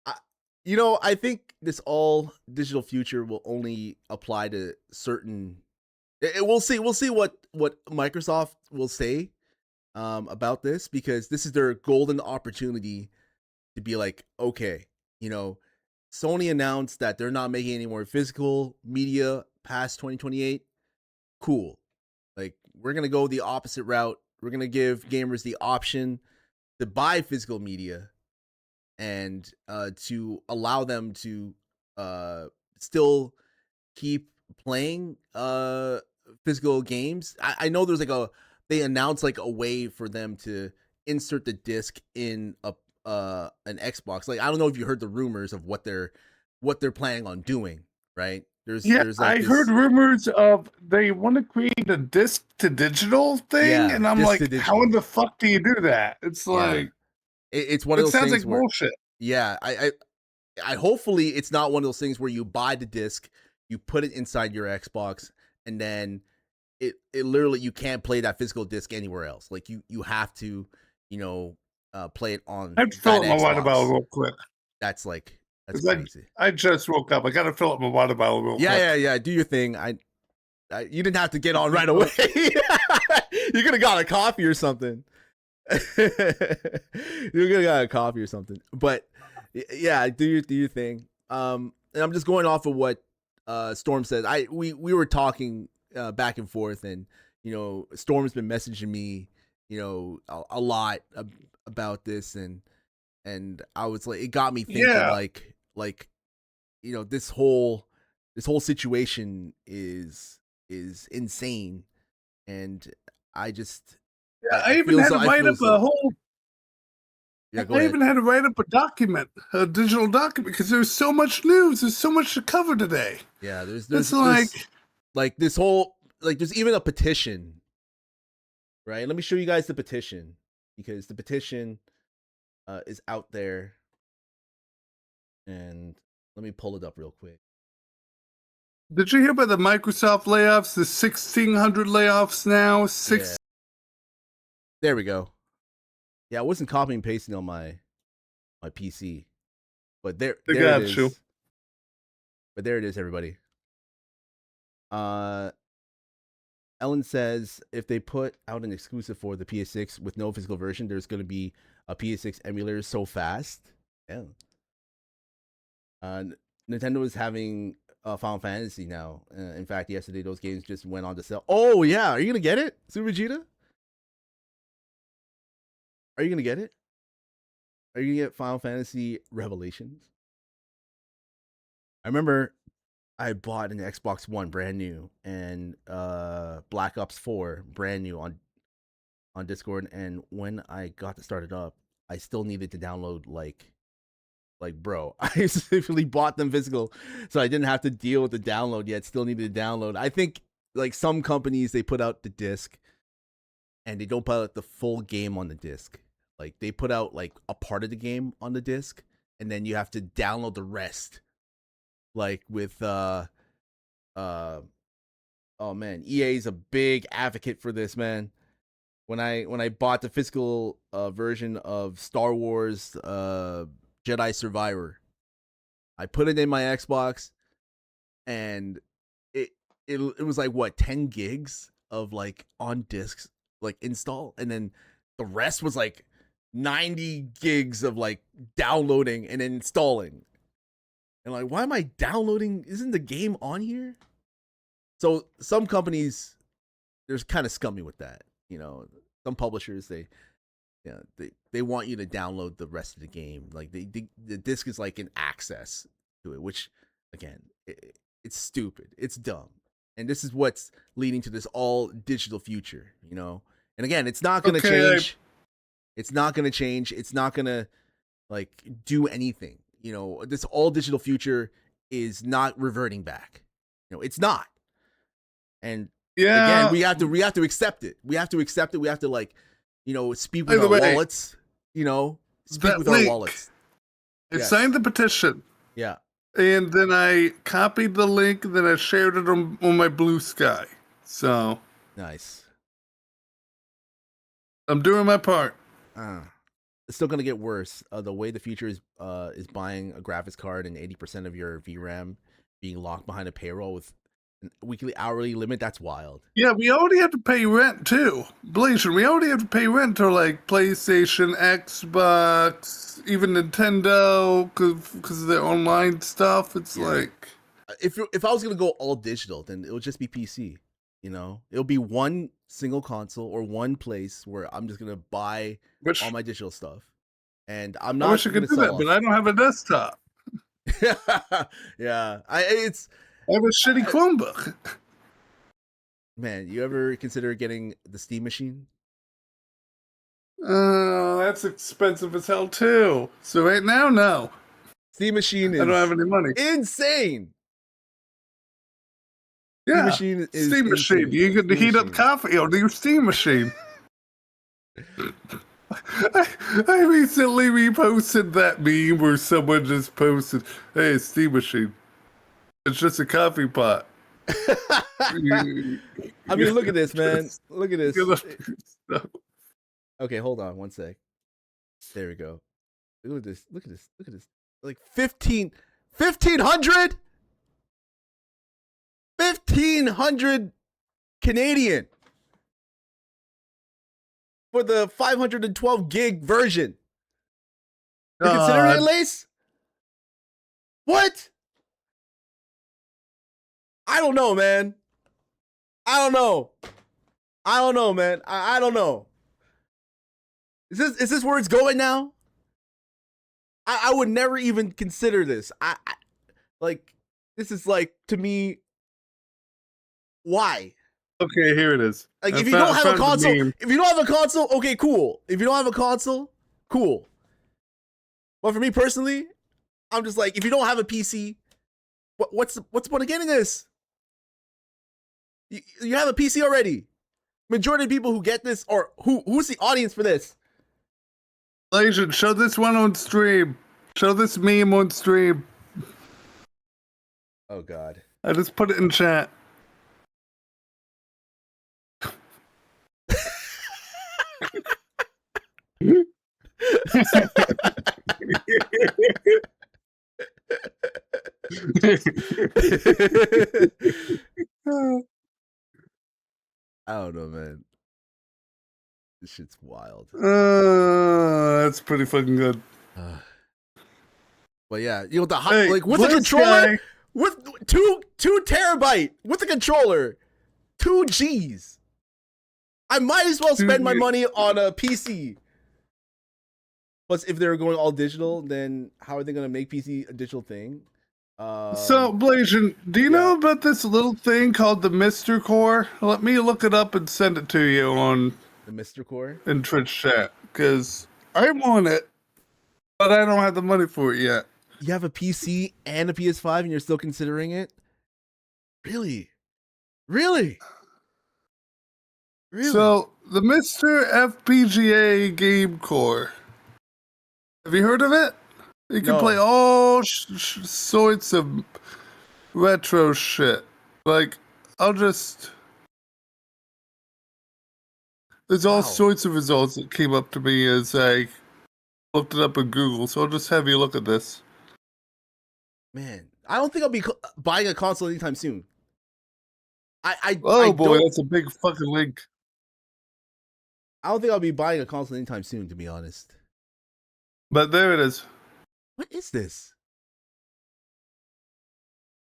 I think this all digital future will only apply to certain. We'll see. We'll see what Microsoft will say about this, because this is their golden opportunity to be like, okay, Sony announced that they're not making any more physical media past 2028. Cool. Like, we're going to go the opposite route We're gonna give gamers the option to buy physical media and to allow them to still keep playing physical games. I know there's like they announced like a way for them to insert the disc in an Xbox. Like I don't know if you heard the rumors of what they're planning on doing, right? There's like I heard rumors of they want to create a disc to digital thing, Yeah, and I'm disc like, to digital. how in the fuck do you do that? It's Yeah. like it's one of those sounds things like where bullshit. yeah, I hopefully it's not one of those things where you buy the disc, you put it inside your Xbox, and then it literally you can't play that physical disc anywhere else. Like you have to, play it on I have to that fill up my Xbox. water bottle real quick. That's Because crazy. I just woke up. I gotta fill up my water bottle real quick. Yeah. Do your thing. You didn't have to get on right away. You could have got a coffee or something. You could have got a coffee or something. But yeah, do your thing. And I'm just going off of what Storm said. We were talking back and forth, and Storm's been messaging me, a lot about this, and I was like, it got me thinking, like this whole situation is insane, and I just I even had to write up a whole. Yeah, go I ahead. even had to write up a digital document, because there's so much news. There's so much to cover today. Yeah, there's like this whole, like, there's even a petition, right? Let me show you guys the petition, because the petition is out there, and let me pull it up real quick. Did you hear about the Microsoft layoffs? The 1,600 layoffs now. Yeah. There we go. Yeah, I wasn't copying and pasting on my PC, but there it is. But there it is, everybody. Ellen says if they put out an exclusive for the PS6 with no physical version, there's going to be a PS6 emulator so fast. Yeah. Nintendo is having Final Fantasy now. In fact, yesterday those games just went on to sell. Oh yeah, are you gonna get it, Super Vegeta? Are you gonna get it? Are you gonna get Final Fantasy Revelations? I remember I bought an Xbox One brand new, and Black Ops 4 brand new on Discord, and when I got to start it up, I still needed to download like bro, I specifically bought them physical, so I didn't have to deal with the download yet. Still needed to download. I think like some companies, they put out the disc and they don't put out the full game on the disc. Like they put out like a part of the game on the disc, and then you have to download the rest. Like with oh man, EA is a big advocate for this, man. When I bought the physical version of Star Wars Jedi Survivor, I put it in my Xbox, and it was like what 10 gigs of like on discs like install, and then the rest was like 90 gigs of like downloading and then installing. And like, why am I downloading? Isn't the game on here? So some companies, they're kind of scummy with that. Some publishers, they want you to download the rest of the game. Like the disc is like an access to it, which again, it's stupid. It's dumb. And this is what's leading to this all digital future, And again, it's not going to change. It's not going to change. It's not going to like do anything. This all digital future is not reverting back. It's not. And again, we have to accept it. We have to accept it. We have to like, speak with our wallets. Speak with our wallets. I signed the petition. Yeah. And then I copied the link, and then I shared it on my Blue Sky. So nice. I'm doing my part. It's still gonna get worse. The way the future is buying a graphics card and 80% of your VRAM being locked behind a paywall with a weekly hourly limit. That's wild. Yeah, we already have to pay rent too. Blation, we already have to pay rent to like PlayStation, Xbox, even Nintendo, because of their online stuff. It's like if I was gonna go all digital, then it would just be PC. You know, it'll be one single console or one place where I'm just gonna buy Which all my digital stuff, and I'm I not wish I gonna could do sell that, off. but I don't have a desktop. Yeah, I have a shitty Chromebook. man. You ever consider getting the Steam machine? That's expensive as hell too. So right now, no. Steam machine I don't have is any money. insane. Steam Yeah, machine is steam machine. insane. You can Steam heat up machine. coffee on your steam machine. I recently reposted that meme where someone just posted, "Hey, steam machine. It's just a coffee pot." I mean, look at this, man. Look at this. Okay, hold on one sec. There we go. Look at this. Look at this. Look at this. Like 1,500? 1,500 Canadian for the 512 gig version. You're considering it, Lace? What? I don't know, man. I don't know, man. I don't know. Is this where it's going now? I would never even consider this. I like this is like, to me, why? Okay, here it is. Like, if you don't have a console, okay, cool. If you don't have a console, cool. But for me personally, I'm just like, if you don't have a PC, what's the point of getting this? You have a PC already. Majority of people who get this, or who's the audience for this? Legend, show this one on stream. Show this meme on stream. Oh God. I just put it in chat. I don't know, man. This shit's wild. That's pretty fucking good. But yeah, you know, Hey, like with the controller, with 2 terabyte with the controller, 2 G's. I might as well spend my money on a PC. Plus, if they're going all digital, then how are they gonna make PC a digital thing? So, Blasian, do you know about this little thing called the Mr. Core? Let me look it up and send it to you on the Mr. Core in Twitch chat, because I want it, but I don't have the money for it yet. You have a PC and a PS5, and you're still considering it? Really? Really? Really? So, the Mr. FPGA Game Core. Have you heard of it? You can play all sorts of retro shit. Like, there's all sorts of results that came up to me as I looked it up in Google, so I'll just have you look at this. Man, I don't think I'll be buying a console anytime soon. Oh boy, that's a big fucking link. I don't think I'll be buying a console anytime soon, to be honest. But there it is. What is this?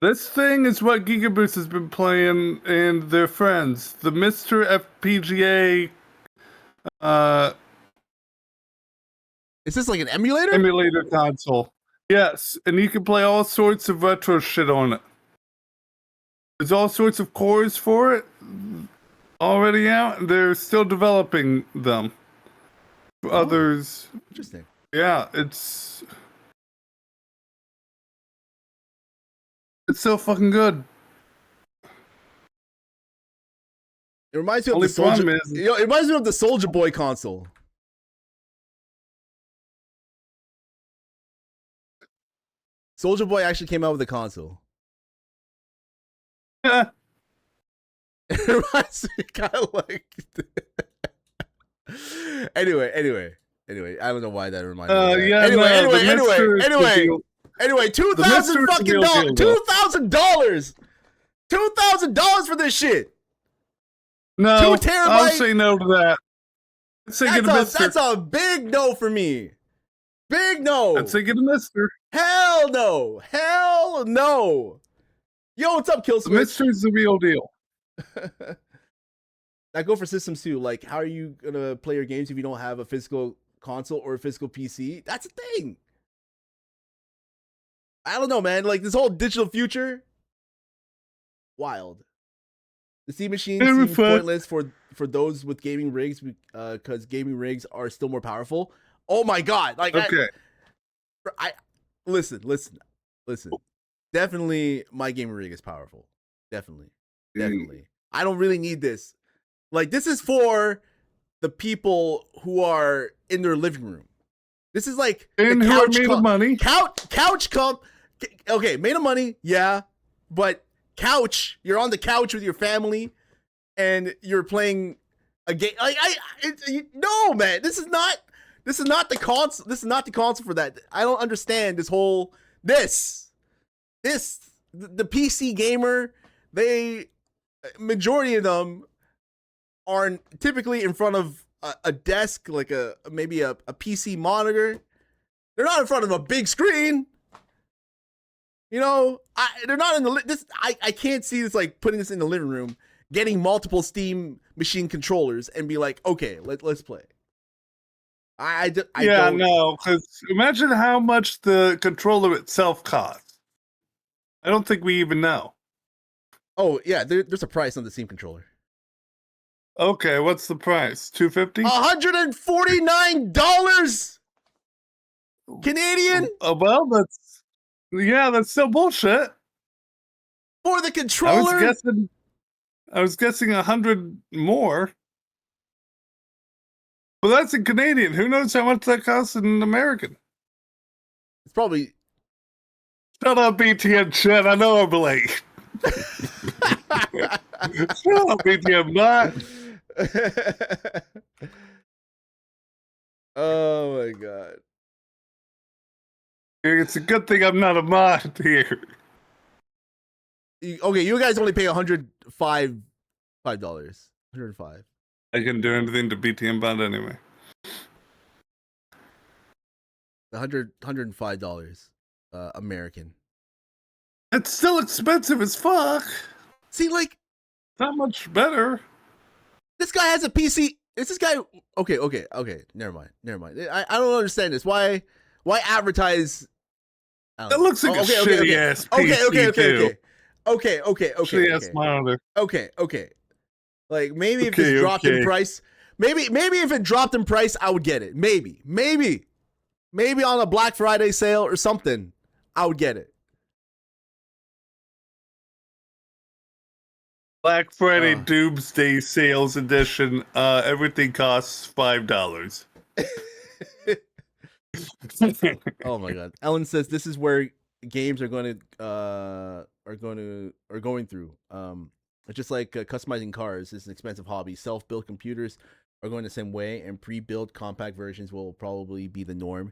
This thing is what Gigaboost has been playing and their friends. The Mr. FPGA Is this like an emulator? Emulator console. Yes, and you can play all sorts of retro shit on it. There's all sorts of cores for it already out, and they're still developing them. Others. Interesting. Yeah, it's so fucking good. It reminds me of it reminds me of the Soulja Boy console. Soulja Boy actually came out with a console. It reminds me kind of like. Anyway. I don't know why that reminded me. Of that. Yeah, Anyway, $2,000 fucking $2,000. $2,000 for this shit. No, 2 terabyte. I'll say no to that. That's a big no for me. Big no. I'd say get a Mister. Hell no. Hell no. Yo, what's up, Killswitch? The Mister's the real deal. that go for systems too. Like, how are you gonna play your games if you don't have a physical console or a physical PC? That's a thing. I don't know, man. Like this whole digital future, wild. The Steam machine seems pointless for those with gaming rigs because gaming rigs are still more powerful. Oh my god! Like, Okay. I listen. Definitely, my gaming rig is powerful. Definitely. I don't really need this. Like, this is for the people who are in their living room. This is like and the who are couch made of money. Couch come. Okay, made of money, yeah, but couch. You're on the couch with your family, and you're playing a game. Like no, man. This is not the console. This is not the console for that. I don't understand this whole the PC gamer. They majority of them are typically in front of a desk, like maybe a PC monitor. They're not in front of a big screen. You know, they're not in the I can't see this like putting this in the living room, getting multiple Steam machine controllers, and be like, okay, let's play. I don't. No, because imagine how much the controller itself costs. I don't think we even know. Oh yeah, there's a price on the Steam controller. Okay, what's the price? $250? $149 Canadian. Well, that's still bullshit. For the controller. I was guessing 100 more. But that's in Canadian. Who knows how much that costs in American? It's probably. Shut up, BTN shit. I know I'm late. Shut up, BTN not. Oh my god. It's a good thing I'm not a mod here. Okay, you guys only pay $105. $105. I can do anything to BTN bond anyway. $105 American. It's still expensive as fuck. See, like, not much better. This guy has a PC. Is this guy okay? Never mind. I don't understand this. Why advertise? That looks like a shitty ass PC. Okay. Shitty ass monitor. Okay. Like, maybe if it's dropped in price, maybe if it dropped in price, I would get it. Maybe on a Black Friday sale or something, I would get it. Black Friday Doomsday Sales Edition. Everything costs $5. Oh my god. Ellen says this is where games are going through. It's just like customizing cars is an expensive hobby. Self-built computers are going the same way, and pre-built compact versions will probably be the norm.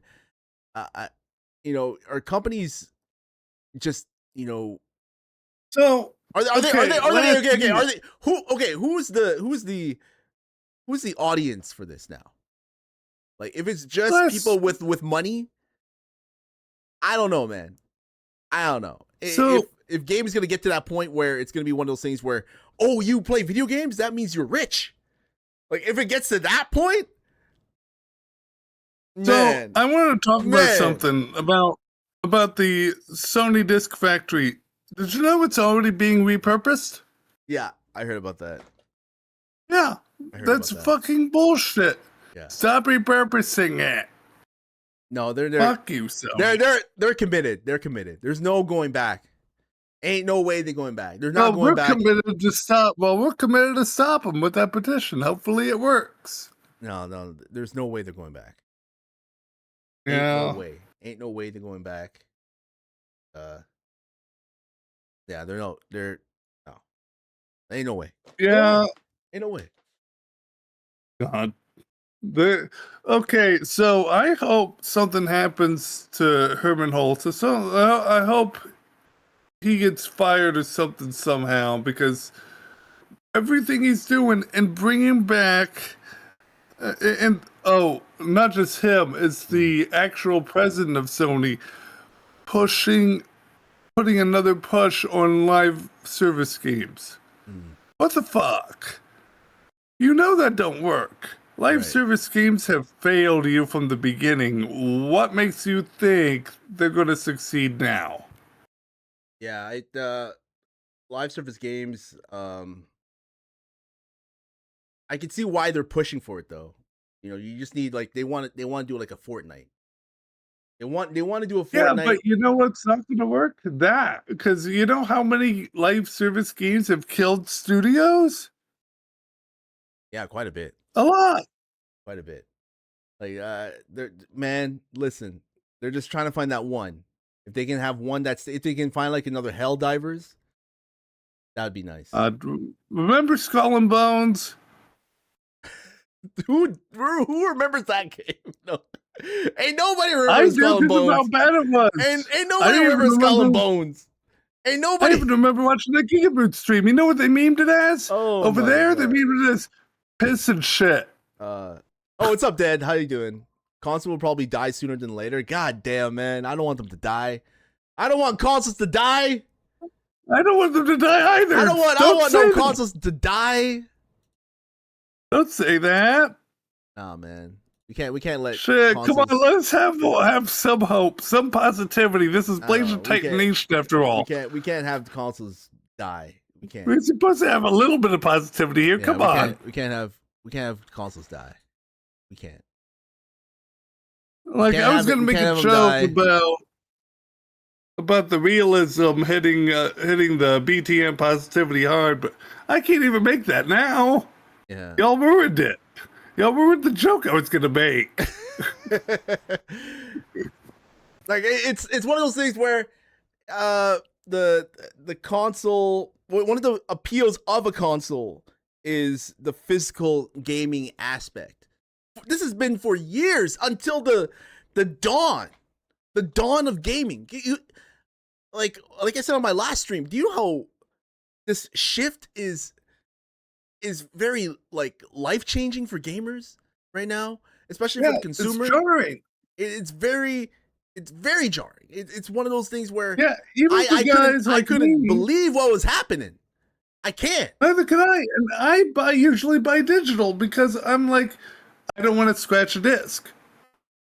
Are companies just so Are they who's the audience for this now? Like, if it's just people with money, I don't know, man. I don't know. So if game is gonna get to that point where it's gonna be one of those things where, oh, you play video games, that means you're rich. Like, if it gets to that point, man. So I want to talk about something about the Sony Disc Factory. Did you know it's already being repurposed? Yeah, I heard about that. Yeah, that's fucking bullshit. Yeah. Stop repurposing it. No, they're fuck you, Sony. They're committed. They're committed. There's no going back. Ain't no way they're going back. They're not going back. We're committed to stop. Well, we're committed to stop them with that petition. Hopefully, it works. No, there's no way they're going back. Yeah. Ain't no way they're going back. Yeah, no. Ain't no way. Yeah. Ain't no way. God. Okay, so I hope something happens to Herman Holtz. So I hope he gets fired or something somehow, because everything he's doing and bringing back, and not just him, it's the actual president of Sony putting another push on live service games. What the fuck? You know that don't work. Live Right. service games have failed you from the beginning. What makes you think they're going to succeed now? Yeah, live service games. I can see why they're pushing for it though. You know, you just need like they want to do like a Fortnite. They want to do a Yeah, Fortnite. but you know what's not going to work? That, because you know how many live service games have killed studios? Yeah, quite a bit, A lot. quite a bit. Like, they're man, listen, they're just trying to find that one. If they can have one if they can find like another Hell Divers, that'd be nice. Remember Skull and Bones? Who remembers that game? No, ain't nobody I remembers do Skull and because of how Bones. bad it was. Ain't nobody remembers Skull and Bones. Ain't I nobody. even remember watching the Gigaboot stream. You know what they memed it as? Oh, Over my there, they God. memed it as piss and shit. Oh, what's up, Dad? How you doing? Console will probably die sooner than later. God damn, man. I don't want them to die. I don't want consoles to die. I don't want them to die either. I don't want no consoles to die. Don't say that. Nah, man. We can't let Shit, consoles... come on, let's have some hope, some positivity. This is Blazing Titanation after all. We can't have consoles die. We can't. We're supposed to have a little bit of positivity here. Yeah, come on. We can't have consoles die. We can't. Like I was gonna make a joke about the realism hitting the BTN positivity hard, but I can't even make that now. Yeah. Y'all ruined it. Y'all ruined the joke I was gonna make. Like it's one of those things where the console, one of the appeals of a console is the physical gaming aspect. This has been for years until the dawn of gaming. Like I said on my last stream, do you know how this shift is very like life-changing for gamers right now, especially for the consumer? It's jarring. It's very jarring. It's one of those things where even I couldn't believe what was happening. I can't. Neither can I. And I usually buy digital because I'm like, I don't want to scratch a disc.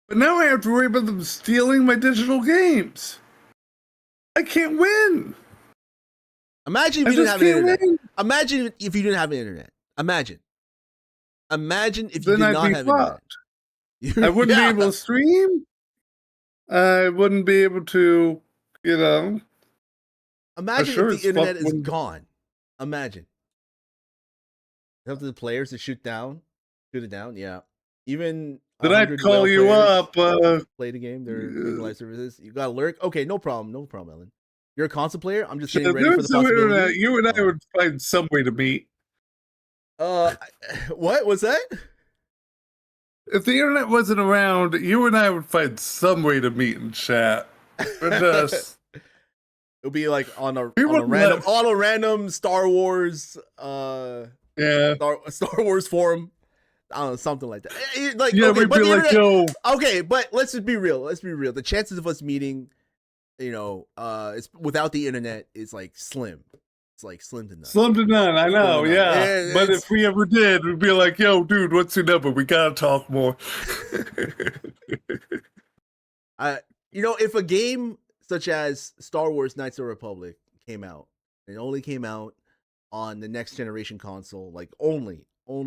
But now I have to worry about them stealing my digital games. I can't win. Imagine if you didn't have an internet. Imagine if you didn't have an internet. Imagine if you did not have internet. I wouldn't be able to stream. I wouldn't be able to, Imagine if the internet is gone. Imagine. Have the players to shoot it down. Yeah. Even then I'd call you up. Play the game. They're making live services. You got to lurk. Okay, no problem, Ellen. You're a console player. I'm just getting ready for the possibility. Internet, you and I would find some way to meet. What was that? If the internet wasn't around, you and I would find some way to meet and chat. It'll be like on a random Star Wars Star Wars forum. I don't know, something like that. Like, yeah, okay, we'd be like, yo. Okay, but let's just be real. The chances of us meeting, it's without the internet is like slim. It's like slim to none. Slim to none, I know, yeah. But if we ever did, we'd be like, yo, dude, what's your number? We gotta talk more. If a game such as Star Wars Knights of the Republic came out, it only came out on the next generation console, like only. Oh,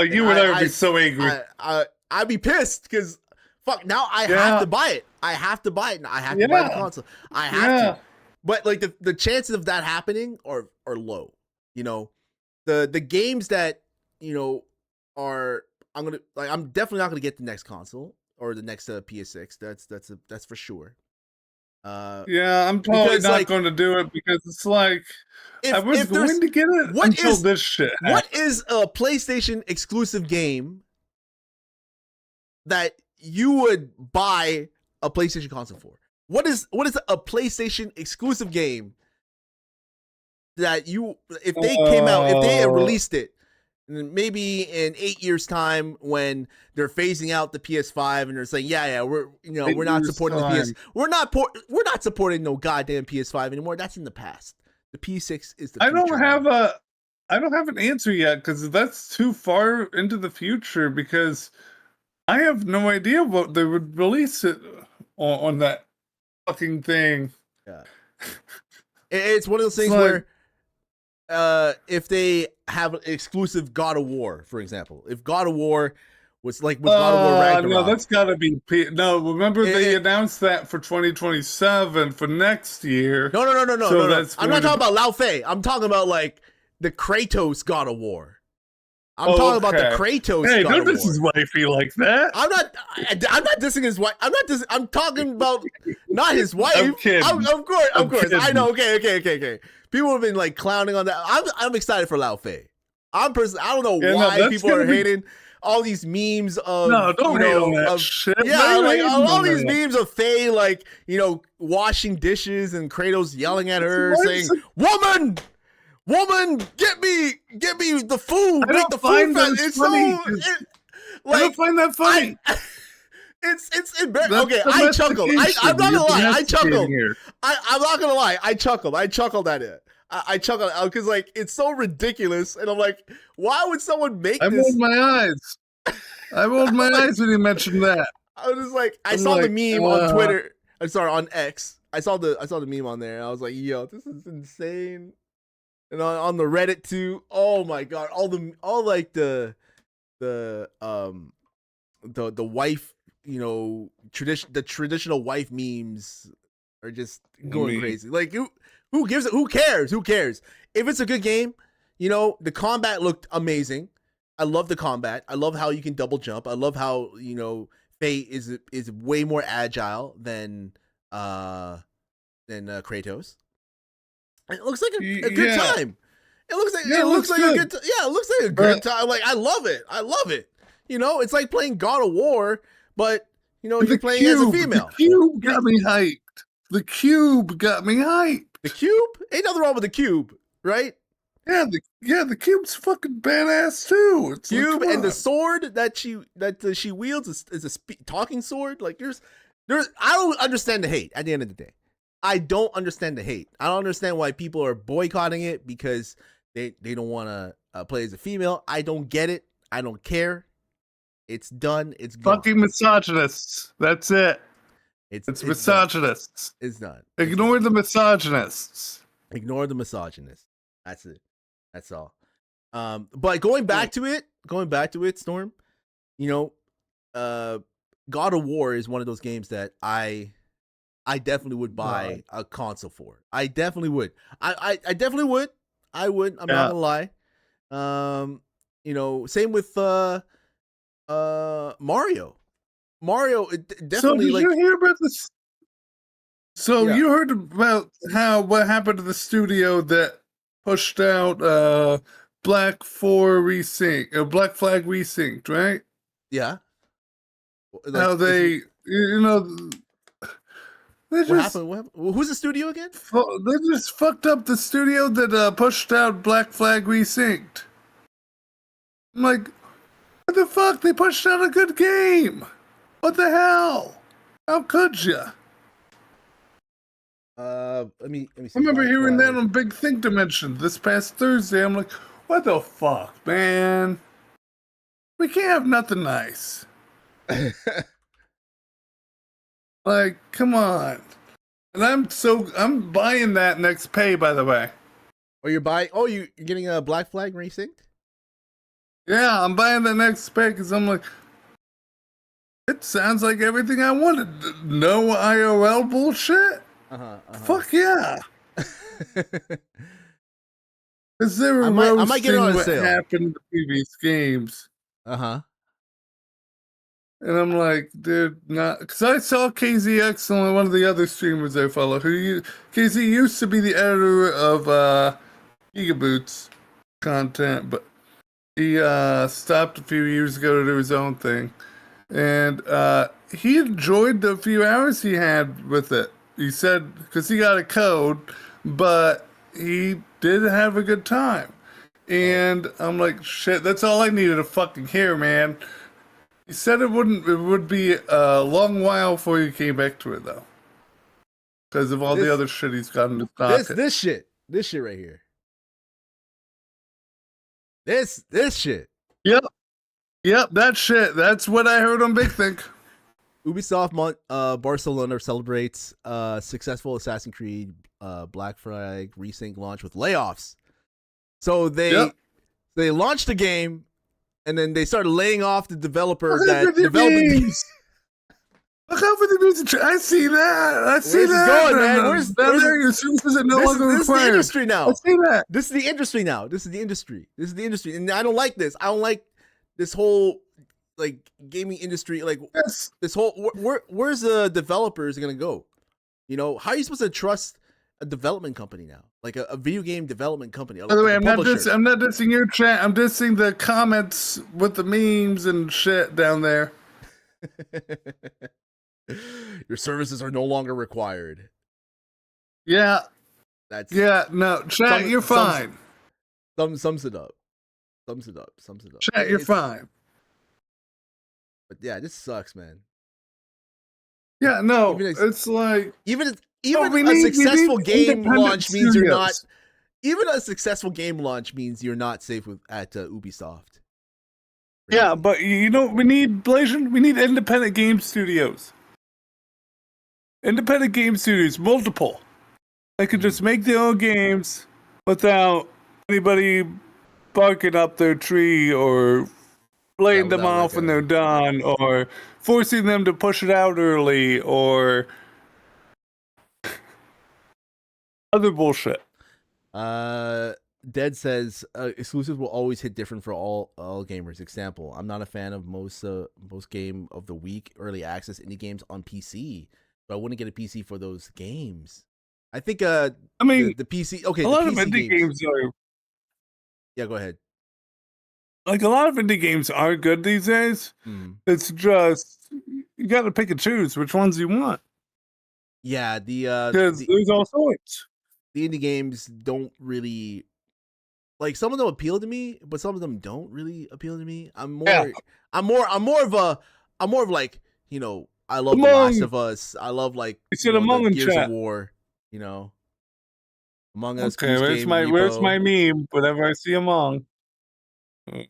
you and I would be so angry. I'd be pissed because fuck, now I have to buy it. I have to buy it. I have to buy the console. I have to. But like the chances of that happening are low. The games that are I'm definitely not gonna get the next console or the next PS6. That's for sure. I'm probably not going to do it because it's like I was going to get it until this shit happened. What is a PlayStation exclusive game that you would buy a PlayStation console for? What is a PlayStation exclusive game that if they came out, if they had released it, maybe in 8 years' time when they're phasing out the PS5 and they're saying, we're not supporting the PS, we're not supporting no goddamn PS5 anymore. That's in the past. The PS6 is the future. I don't have an answer yet because that's too far into the future. Because I have no idea what they would release it on that fucking thing. Yeah. It's one of those It's things like, where if they have an exclusive God of War, for example, if God of War was like with God of War no, Ragnarok, that's gotta be no. Remember they it, announced that for 2027 for next year. no. That's I'm not going to talking about Lao Fei. I'm talking about like the Kratos God of War. I'm oh, talking about the okay. Kratos Hey, God don't of diss War. his wifey like that. I'm not dissing his wife. I'm talking about not his wife. I'm kidding. Of course. I'm I know. kidding. Okay. People have been like clowning on that. I'm excited for Lao Fei. I don't know Yeah, no, why that's people gonna are be. hating all these memes No, of, don't hate on that shit. Why yeah, you like hating all on these that? memes of Faye, like, washing dishes and Kratos yelling at her Why saying, is it- woman, get me the food, I make don't the food find fast. those It's funny. so, I don't like, find that I, funny. it's embarrassing. That's Okay, I chuckled. I'm domestication. not You're gonna lie. I domesticating chuckled. here. I'm not gonna lie. I chuckled at it. I chuckled because like it's so ridiculous, and I'm like, why would someone make I rolled this? my eyes. I rolled my Like, eyes when you mentioned that. I was just like, I I'm saw the like, meme on Twitter. I'm sorry, on X. I saw the meme on there. And I was like, yo, this is insane. And on the Reddit too. Oh my god, all like the wife, the traditional wife memes are just going crazy. Like who gives it? Who cares? If it's a good game, the combat looked amazing. I love the combat. I love how you can double jump. I love how Faye is way more agile than Kratos. And it looks like a good yeah, time. yeah, It looks like a good. good yeah, it looks like a good time. Like I love it. It's like playing God of War, but you're playing as a female. The cube got me hyped. The cube got me hyped. The cube? Ain't nothing wrong with the cube, right? The cube's fucking badass too. It's Cube like, and the sword that she wields is a talking sword. Like there's I don't understand the hate at the end of the day. I don't understand the hate. I don't understand why people are boycotting it because they don't want to play as a female. I don't get it. I don't care. It's done. It's gone. fucking misogynists. That's it. It's misogynists. Done. It's done. Ignore the misogynists. Ignore the misogynists. That's it. That's all. But going back to it, Storm, God of War is one of those games that I definitely would buy a console for. I definitely would. I definitely would. I would. I'm not gonna lie. Same with Mario. Mario definitely. So did like, you hear about this? So you heard about what happened to the studio that pushed out Black Flag Resynced, right? Yeah. Like, how they, they what happened? Who's the studio again? They just fucked up the studio that pushed out Black Flag Resynced. I'm like, what the fuck? They pushed out a good game. What the hell? How could you? Let me see. I remember hearing that on Big Think Dimension this past Thursday. I'm like, what the fuck, man? We can't have nothing nice. Like, come on. And I'm buying that next pay, by the way. Oh, you're buying? Oh, you're getting a Black Flag Resynced? Yeah, I'm buying the next pay because I'm like, it sounds like everything I wanted. No IRL bullshit. Fuck yeah. Is there a I might get it on a what sale. happened in the previous games? And I'm like, dude, not because I saw KZX on one of the other streamers I follow. KZ used to be the editor of Gigaboots content, but he stopped a few years ago to do his own thing, and he enjoyed the few hours he had with it. He said because he got a code, but he did have a good time. And I'm like, shit, that's all I needed to fucking hear, man. He said it would be a long while before he came back to it though, because of all the other shit he's gotten to stock. This shit right here. This shit. Yep. That shit. That's what I heard on Big Think. Ubisoft Barcelona celebrates successful Assassin's Creed Black Flag Resync launch with layoffs. So they launched the game, and then they started laying off the developer that developed the game. Look out for the music. I see that. Where's this going, man? Where's your services are no longer required. This is the industry now. I see that. This is the industry now. This is the industry, and I don't like this. I don't like this whole like gaming industry. Like this whole where's the developers gonna go? You know, how are you supposed to trust a development company now? Like a video game development company. By the way, I'm not dissing your chat. I'm dissing the comments with the memes and shit down there. Your services are no longer required. Yeah. No, chat, you're fine. Sums it up. Chat, you're fine. But yeah, this sucks, man. Yeah, no, it's like even a successful game launch means you're not. Even a successful game launch means you're not safe at Ubisoft. Yeah, but you know we need, Blasian? We need independent game studios. Independent game studios, multiple. They could just make their own games without anybody barking up their tree or laying them off when they're done, or forcing them to push it out early, or other bullshit. Dead says exclusives will always hit different for all gamers. Example: I'm not a fan of most game of the week early access indie games on PC, so I wouldn't get a PC for those games. I think I mean the PC. Okay, a lot of indie games are. Yeah, go ahead. Like a lot of indie games are good these days. It's just you got to pick and choose which ones you want. Yeah, because there's all sorts. The indie games don't really like, some of them appeal to me, but some of them don't really appeal to me. I'm more of like, you know, I love The Last of Us. I love like the Gears of War. You know, Among Us. Okay, where's my meme? Whenever I see Among.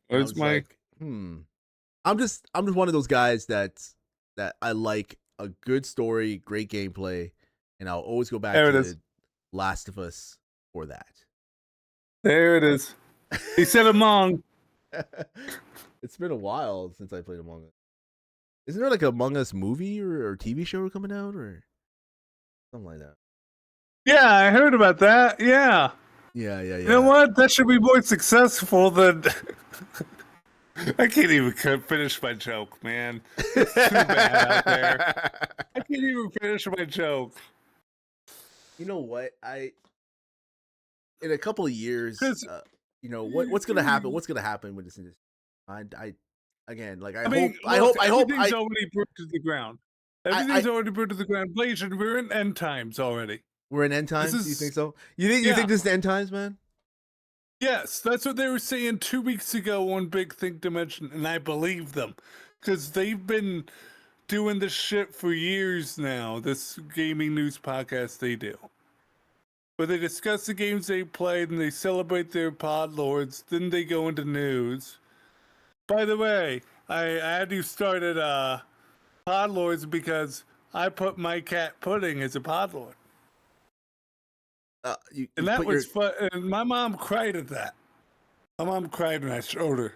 Where's my? Like, I'm just one of those guys that I like a good story, great gameplay, and I'll always go back to Last of Us for that. There it is. He said Among. It's been a while since I played Among Us. Isn't there like a Among Us movie or TV show coming out or something like that? Yeah, I heard about that. Yeah. Yeah. You know what? That should be more successful than. I can't even finish my joke, man. It's too bad out there. I can't even finish my joke. You know what? In a couple of years, you know what's gonna happen? What's gonna happen with this industry? I hope everything's already brought to the ground. Everything's already brought to the ground. Blasian, we're in end times already. We're in end times. You think so? You think this is end times, man? Yes, that's what they were saying 2 weeks ago on Big Think Dimension, and I believe them because they've been doing this shit for years now. This gaming news podcast they do, where they discuss the games they played and they celebrate their pod lords. Then they go into news. By the way, I had you started pod lords because I put my cat Pudding as a pod lord. And that was fun. And my mom cried at that. My mom cried when I showed her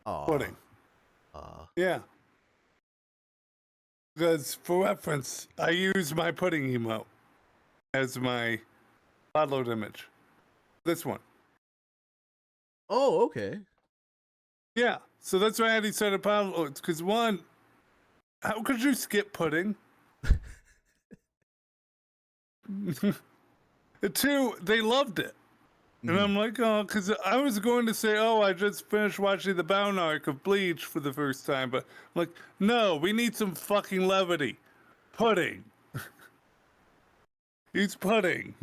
Pudding. Yeah. Because for reference, I use my Pudding emote as my podload image. This one. Oh, okay. Yeah. So that's why I had these set of podloads. Because one, how could you skip Pudding? Two, they loved it. And I'm like, oh, because I was going to say, I just finished watching the Bound arc of Bleach for the first time. But I'm like, no, we need some fucking levity. Pudding. Use Pudding.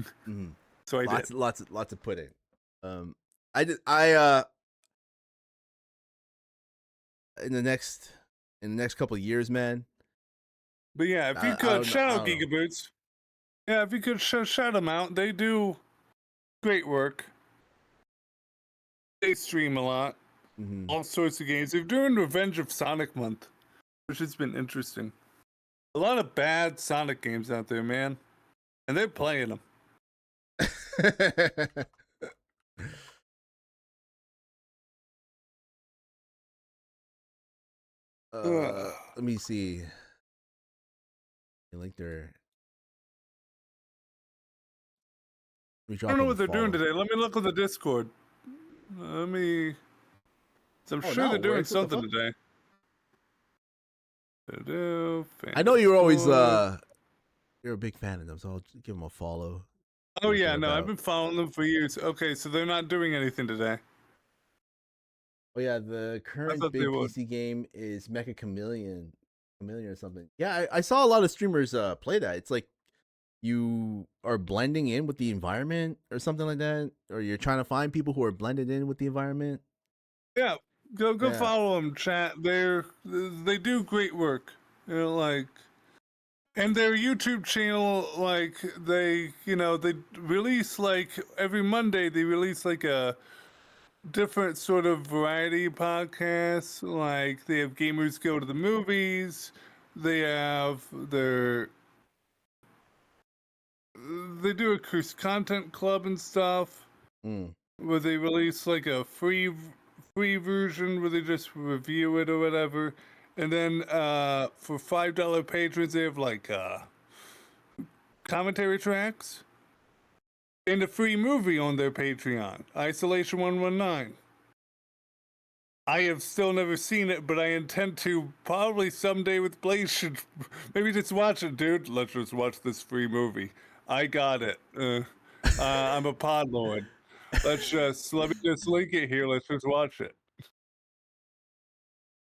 So I did. Lots of pudding. In the next couple of years, man. But yeah, if you could, shout out Gigaboots. Yeah, if you could shout them out. They do great work. They stream a lot, Mm-hmm. all sorts of games. They're doing Revenge of Sonic month, which has been interesting. A lot of bad Sonic games out there, man, and they're playing them. Let me see. I like their. Let me I drop don't know them a what they're doing follow. today. Let me look on the Discord. Let me. I'm Oh, sure now they're it doing works. What the something fuck? today. I know you're always Discord. you're a big fan of them, so I'll give them a follow. Oh What yeah, they're no, I've about. been following them for years. Okay, so they're not doing anything today. Oh yeah, the I current thought they big would. PC game is Mecha Chameleon or something. Yeah, I saw a lot of streamers play that. It's like you are blending in with the environment or something like that, or you're trying to find people who are blended in with the environment. Yeah, go Yeah. follow them, chat. They do great work. You know, like, and their YouTube channel, like they release like every Monday. They release like a different sort of variety podcast. Like they have gamers go to the movies. They have they do a cruise content club and stuff Mm. where they release like a free version where they just review it or whatever. And then for $5 patrons they have like commentary tracks and a free movie on their Patreon, Isolation 119. I have still never seen it, but I intend to probably someday with Blaze. Should maybe just watch it, dude. Let's just watch this free movie. I got it. I'm a pod lord. Let me just link it here. Let's just watch it.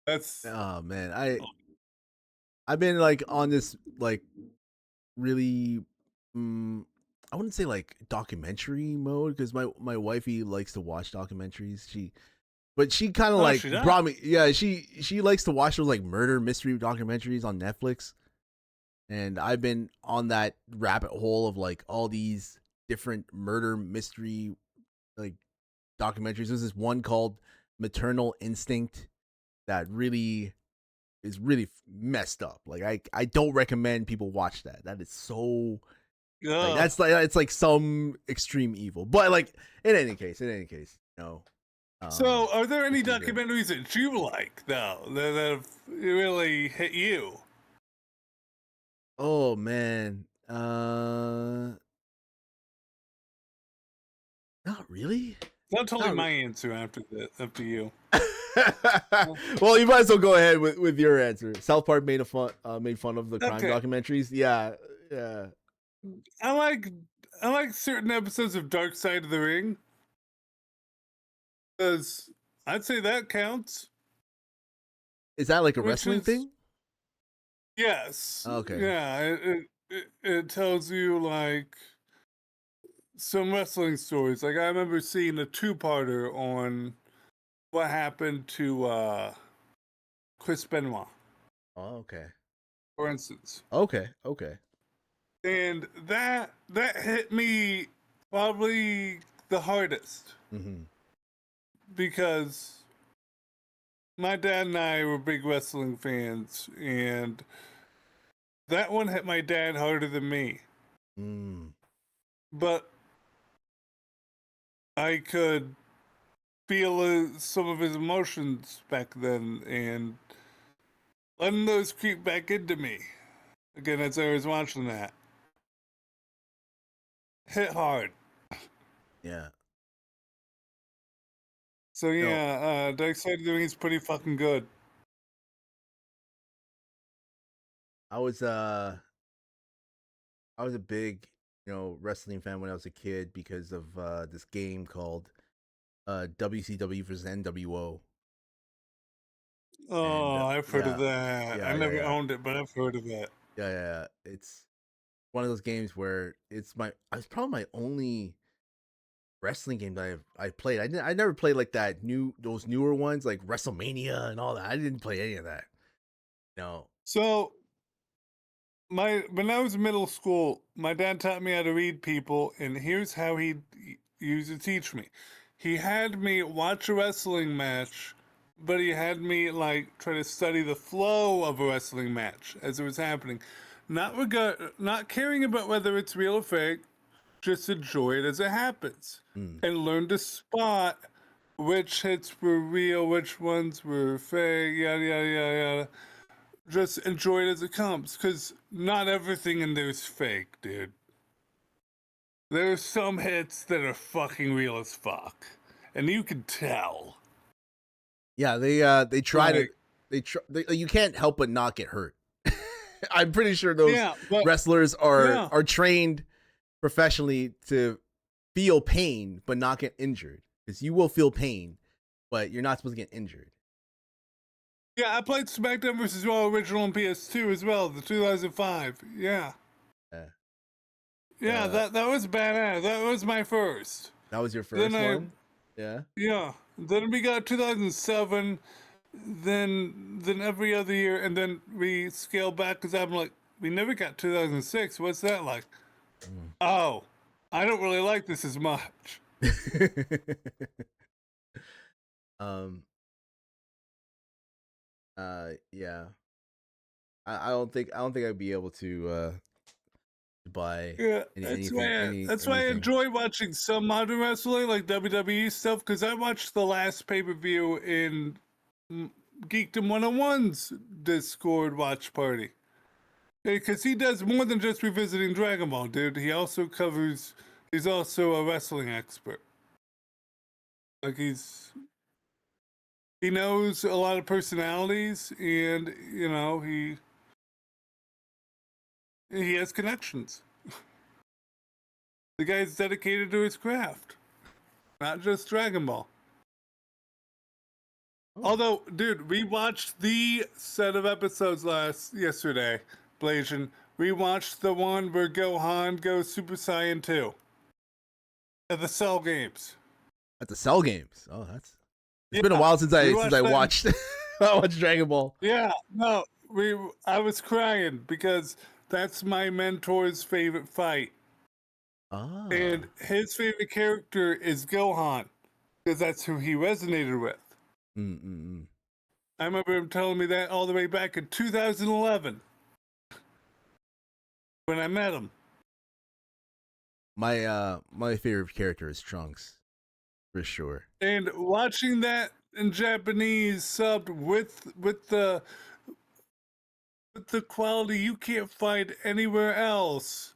That's Oh man, I've been like on this like really I wouldn't say like documentary mode because my wifey likes to watch documentaries. But she kind of oh, like she does. brought me. Yeah, she likes to watch those like murder mystery documentaries on Netflix, and I've been on that rabbit hole of like all these different murder mystery like documentaries. There's this one called Maternal Instinct that really is really messed up. Like I don't recommend people watch that. That is so like Ugh. that's like it's like some extreme evil. But like in any case, you know. So, are there any It's pretty good. documentaries that you like though that have really hit you? Oh man. Not really. Not totally Not my answer after that. Up to you. well, you might as well go ahead with your answer. South Park made fun of the crime Okay. documentaries. Yeah, yeah. I like I like certain episodes of Dark Side of the Ring because I'd say that counts. Is that like a Which wrestling is thing? yes, Okay. yeah. It tells you like some wrestling stories. Like I remember seeing a two-parter on what happened to Chris Benoit, Oh, okay. for instance, Okay. and that hit me probably the hardest Mm-hmm. because my dad and I were big wrestling fans, and that one hit my dad harder than me. Mm. But I could feel some of his emotions back then, and letting those creep back into me again as I was watching that hit hard. Yeah. So No, yeah, Dark Side of the Ring is pretty fucking good. I was uh I was a big, wrestling fan when I was a kid because of this game called WCW versus NWO. And Oh, I've heard of yeah, that. I yeah, yeah, never yeah. owned it, but I've heard of it. Yeah. It's one of those games where it's probably my only wrestling game that I played. I never played like those newer ones like WrestleMania and all that. I didn't play any of that. No. So when I was in middle school, my dad taught me how to read people, and here's how he used to teach me. he had me watch a wrestling match, but he had me like try to study the flow of a wrestling match as it was happening, not caring about whether it's real or fake, just enjoy it as it happens, and learn to spot which hits were real, which ones were fake, yada yada yada yada. Just enjoy it as it comes, because not everything in there is fake, dude. There's some hits that are fucking real as fuck, and you can tell. Yeah, they try to you can't help but not get hurt. I'm pretty sure those wrestlers are trained professionally to feel pain but not get injured, because you will feel pain, but you're not supposed to get injured. Yeah, I played SmackDown vs. Raw original on PS2 as well, the 2005. Yeah. Yeah, that was badass. That was my first. That was your first one? Yeah. Yeah. Then we got 2007, then every other year, and then we scaled back because I'm like, we never got 2006. What's that like? Oh, I don't really like this as much. Yeah. I don't think I'd be able to buy anything. That's why I enjoy watching some modern wrestling, like WWE stuff, because I watched the last pay-per-view in Geekdom 101's Discord watch party. Because he does more than just revisiting Dragon Ball, dude. He's also a wrestling expert. Like he knows a lot of personalities, and he has connections. The guy's dedicated to his craft, not just Dragon Ball. Although, dude, we watched the set of episodes yesterday, Blasian. We watched the one where Gohan goes Super Saiyan 2 at the Cell Games. At the Cell Games? Oh, it's been a while since I watched I watched Dragon Ball. Yeah, no, I was crying because that's my mentor's favorite fight. Ah. And his favorite character is Gohan, because that's who he resonated with. I remember him telling me that all the way back in 2011 when I met him. My favorite character is Trunks, for sure. And watching that in Japanese subbed with the quality you can't find anywhere else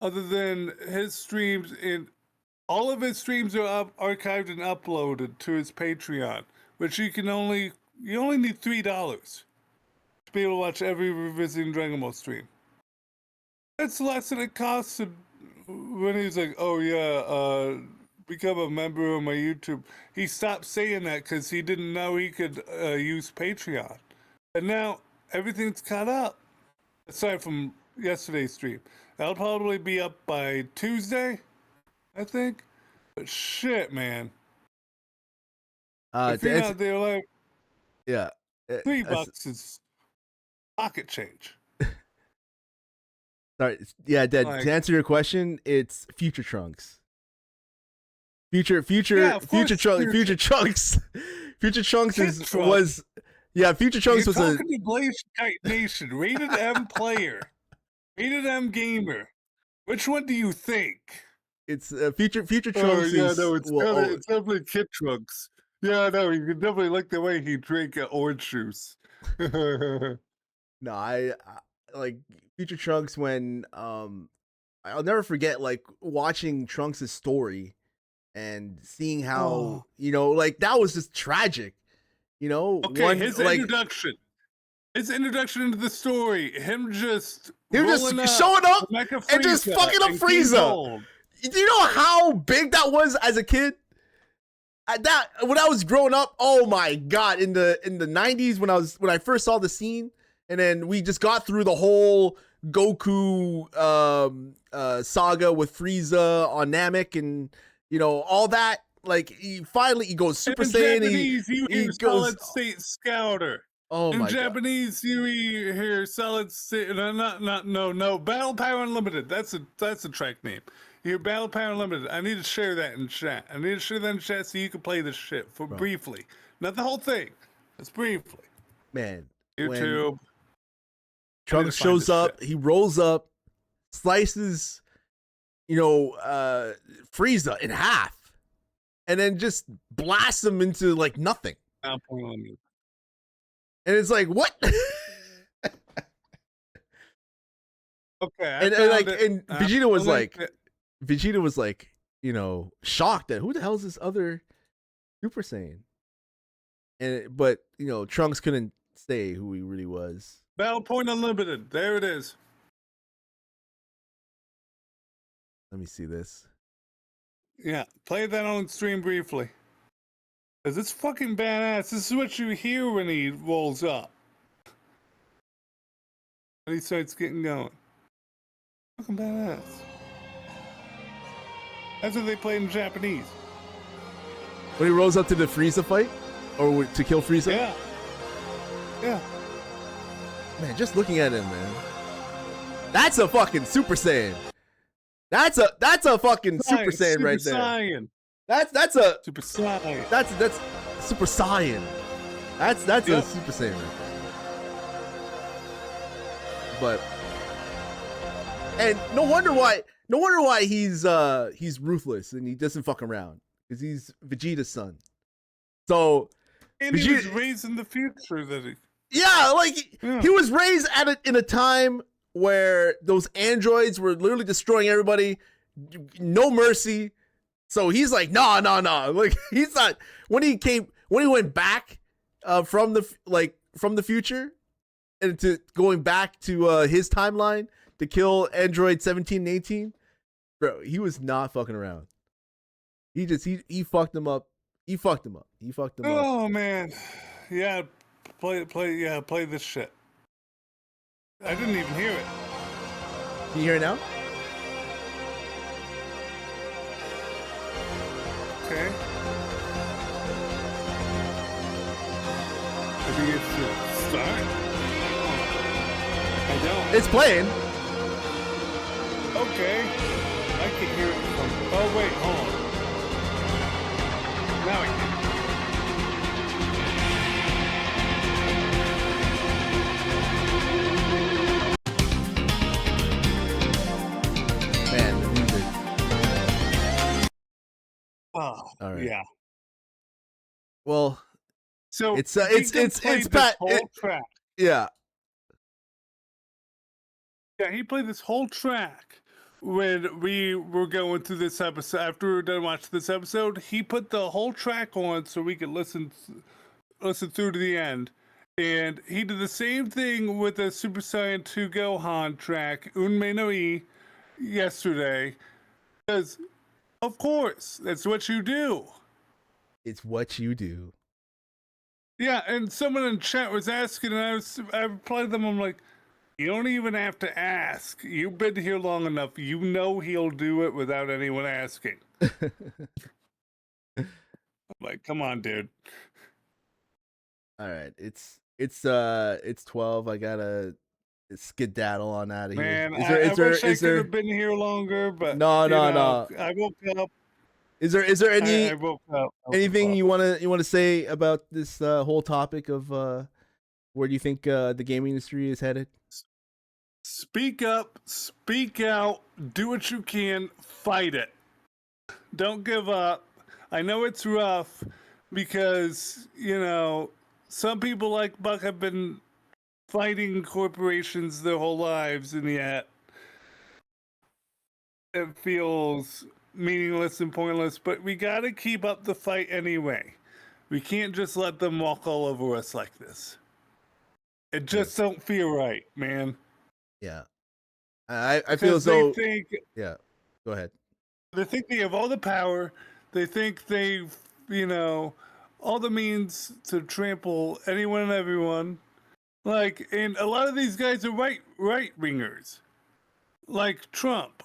other than his streams, and all of his streams are archived and uploaded to his Patreon, which you only need $3 to be able to watch every Revisiting Dragon Ball stream. That's less than it costs when he's like, oh yeah, become a member of my YouTube. He stopped saying that because he didn't know he could use Patreon. And now everything's caught up, aside from yesterday's stream. That'll probably be up by Tuesday, I think. But shit, man. If you're not there, like, yeah, $3 is pocket change. Sorry, yeah, Dad. To answer your question, it's Future Trunks. Future Trunks was Future Trunks was talking to Blaze Kite Nation, rated M player, rated M gamer. Which one do you think? It's Future Trunks. Oh yeah, no, it's definitely Kid Trunks. Yeah, no, you can definitely like the way he drank orange juice. No, I like Future Trunks when I'll never forget like watching Trunks' story and seeing how like that was just tragic. Okay, his introduction into the story, him just showing up and just fucking up Frieza. Do you know how big that was as a kid? When I was growing up, oh my god, in the 90s when I first saw the scene, and then we just got through the whole Goku saga with Frieza on Namek, and all that. Like he goes Super Saiyan. He goes Solid State Scouter. Oh my god. In Japanese, you hear Solid State. No, Battle Power Unlimited. That's a track name. Your Battle Power Unlimited. I need to share that in chat. I need to share that in chat so you can play this shit for briefly. Not the whole thing. Just briefly. Man, when YouTube. Trunks shows up, he rolls up, slices, Frieza in half, and then just blasts him into like nothing. And it's like, what? Okay, and Vegeta was like, shocked that who the hell is this other Super Saiyan? But Trunks couldn't say who he really was. Battle Point Unlimited. There it is. Let me see this. Yeah, play that on stream briefly. Cause it's fucking badass. This is what you hear when he rolls up. When he starts getting going. Fucking badass. That's what they played in Japanese. When he rolls up to the Frieza fight? Or to kill Frieza? Yeah. Yeah. Man, just looking at him, man. That's a fucking Super Saiyan. That's a fucking Super Saiyan right there. Saiyan. That's a Super Saiyan. That's Super Saiyan. That's a Super Saiyan right there. But and no wonder why he's ruthless and he doesn't fuck around, because he's Vegeta's son. So and he was raised in the future that he was raised in a time where those androids were literally destroying everybody, no mercy. So he's like, no. Like, he's not. When he went back from the future and to going back to his timeline to kill Android 17 and 18, bro, he was not fucking around. He fucked him up. He fucked him up. Oh man, yeah. Play this shit. I didn't even hear it. Can you hear it now? Okay. I think it's start. I don't. It's playing. Okay. I can hear it from. Oh wait, hold on. Now I can. Man, the music. Oh, all right. Yeah. Well, so it's Pat. Whole track. Yeah. Yeah, he played this whole track when we were going through this episode. After we were done watching this episode, he put the whole track on so we could listen through to the end. And he did the same thing with the Super Saiyan 2 Gohan track, Unmei no I, yesterday. Because, of course, that's what you do. It's what you do. Yeah, and someone in chat was asking, and I replied to them, I'm like, you don't even have to ask. You've been here long enough. You know he'll do it without anyone asking. I'm like, come on, dude. All right, it's 12. I gotta skedaddle on out of here. Man, I wish I could have been here longer, but no. I woke up. Is there any I woke up. anything you wanna say about this whole topic of where do you think the gaming industry is headed? Speak up, speak out, do what you can, fight it. Don't give up. I know it's rough because, some people like Buck have been fighting corporations their whole lives, and yet it feels meaningless and pointless, but we gotta keep up the fight anyway. We can't just let them walk all over us like this. It just don't feel right, man. Yeah. I feel as though yeah. Go ahead. They think they have all the power. They think they've, all the means to trample anyone and everyone. And a lot of these guys are right wingers. Like Trump.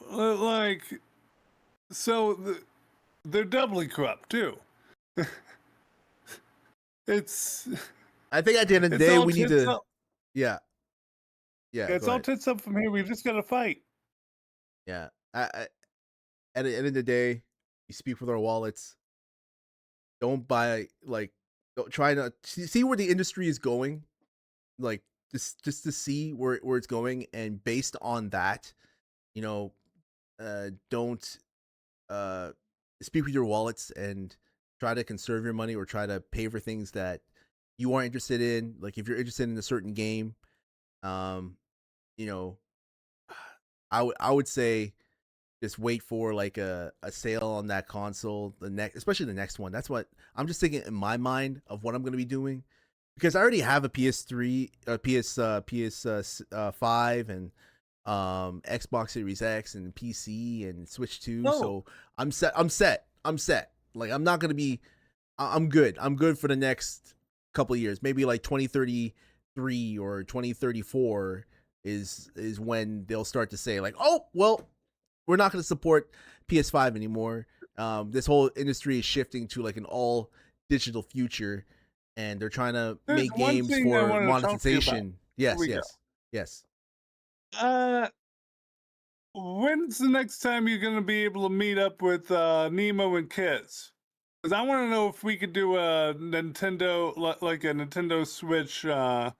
So they're doubly corrupt too. I think at the end of the day we need to Yeah. It's all tits up from here. We just gotta fight. Yeah. at the end of the day, we speak with our wallets. Don't buy don't try to see where the industry is going, like just to see where it's going, and based on that, you know, don't uh speak with your wallets and try to conserve your money or try to pay for things that you are interested in. Like if you're interested in a certain game, um, you know, I would say just wait for like a sale on that console, especially the next one. That's what I'm just thinking in my mind of what I'm gonna be doing, because I already have a PS3, PS5, and Xbox Series X and PC and Switch 2. Oh. So I'm set. Like I'm not gonna be. I'm good. I'm good for the next couple of years. Maybe like 2033 or 2034 is when they'll start to say like, oh well, we're not going to support PS5 anymore. This whole industry is shifting to like an all digital future, and they're trying to There's make one games thing I for wanted to talk to you about. monetization. Here we Yes. When's the next time you're gonna be able to meet up with Nemo and Kiz? Because I want to know if we could do a Nintendo, like a Nintendo Switch 2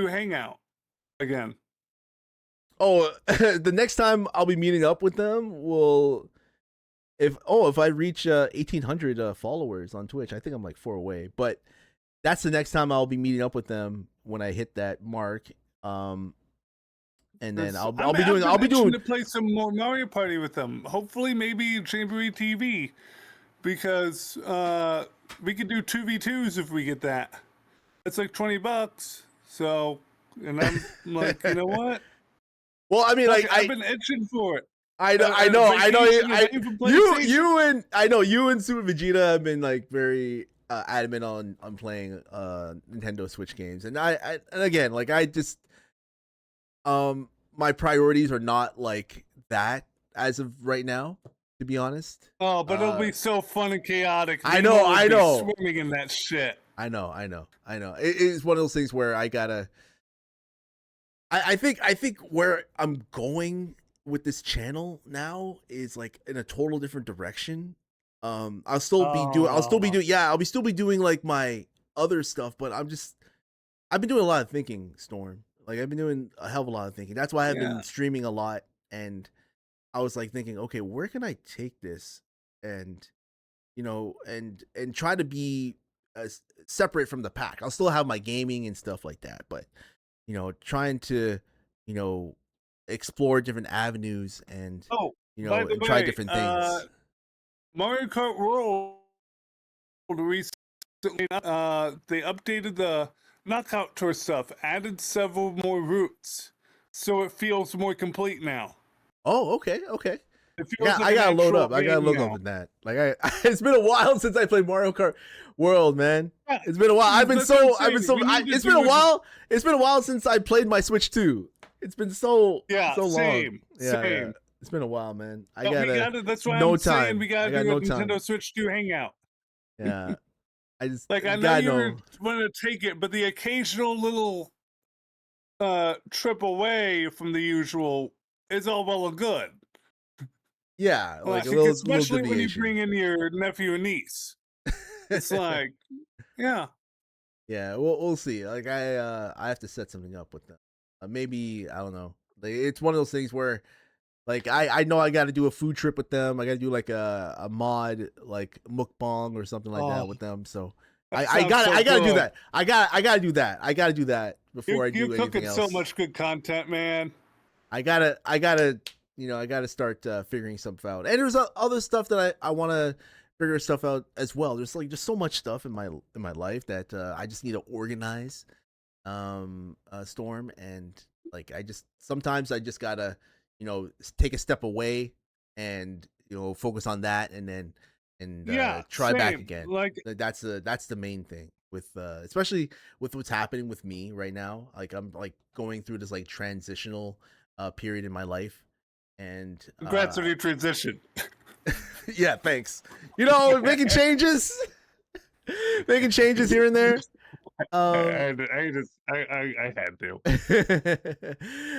hangout again. Oh, the next time I'll be meeting up with them will if I reach 1,800 followers on Twitch. I think I'm like 4 away, but that's the next time I'll be meeting up with them when I hit that mark. And then I'll be doing to play some more Mario Party with them. Hopefully, maybe Chamberlain TV, because we could do 2v2s if we get that. It's like $20. So, and I'm like, you know what? Well, I mean, like I've been itching for it. I know. You and Super Vegeta have been like very adamant on playing Nintendo Switch games, and and again, like I just my priorities are not like that as of right now, to be honest. Oh, but it'll be so fun and chaotic. I know. Swimming in that shit. I know. It's one of those things where I gotta. I think where I'm going with this channel now is like in a total different direction. I'll still be doing like my other stuff, but I've been doing a lot of thinking, Storm. Like I've been doing a hell of a lot of thinking. That's why I've been streaming a lot, and I was like thinking, okay, where can I take this, and and try to be separate from the pack. I'll still have my gaming and stuff like that, but trying to explore different avenues and and try different things. Mario Kart World recently they updated the knockout tour stuff, added several more routes, so it feels more complete now. Oh, okay. Yeah, I gotta load up. I gotta load up with that. Like it's been a while since I played Mario Kart World, man. Yeah, it's been a while. It's been a while. It's been a while since I played my Switch 2. It's been so long. Same. It's been a while, man. That's why I'm saying we gotta do a Nintendo Switch 2 hangout. Yeah. I just I know you were wanting to take it, but the occasional little trip away from the usual is all well and good. Yeah, like especially when you bring in your nephew and niece. It's like, yeah, we'll see. Like I have to set something up with them. Maybe I don't know. Like, it's one of those things where, like I know I got to do a food trip with them. I got to do like a mod like mukbang or something like that with them. So I gotta do that. I gotta do that. I gotta do that before I do anything else. You're cooking so much good content, man. I gotta start figuring stuff out. And there's other stuff that I want to figure stuff out as well. There's like just so much stuff in my life that I just need to organize. Storm, and like sometimes I just gotta take a step away and focus on that, and then try back again. Like that's the main thing with especially with what's happening with me right now. Like I'm like going through this like transitional period in my life, and congrats on your transition. Yeah, thanks. Making changes here and there. I had to.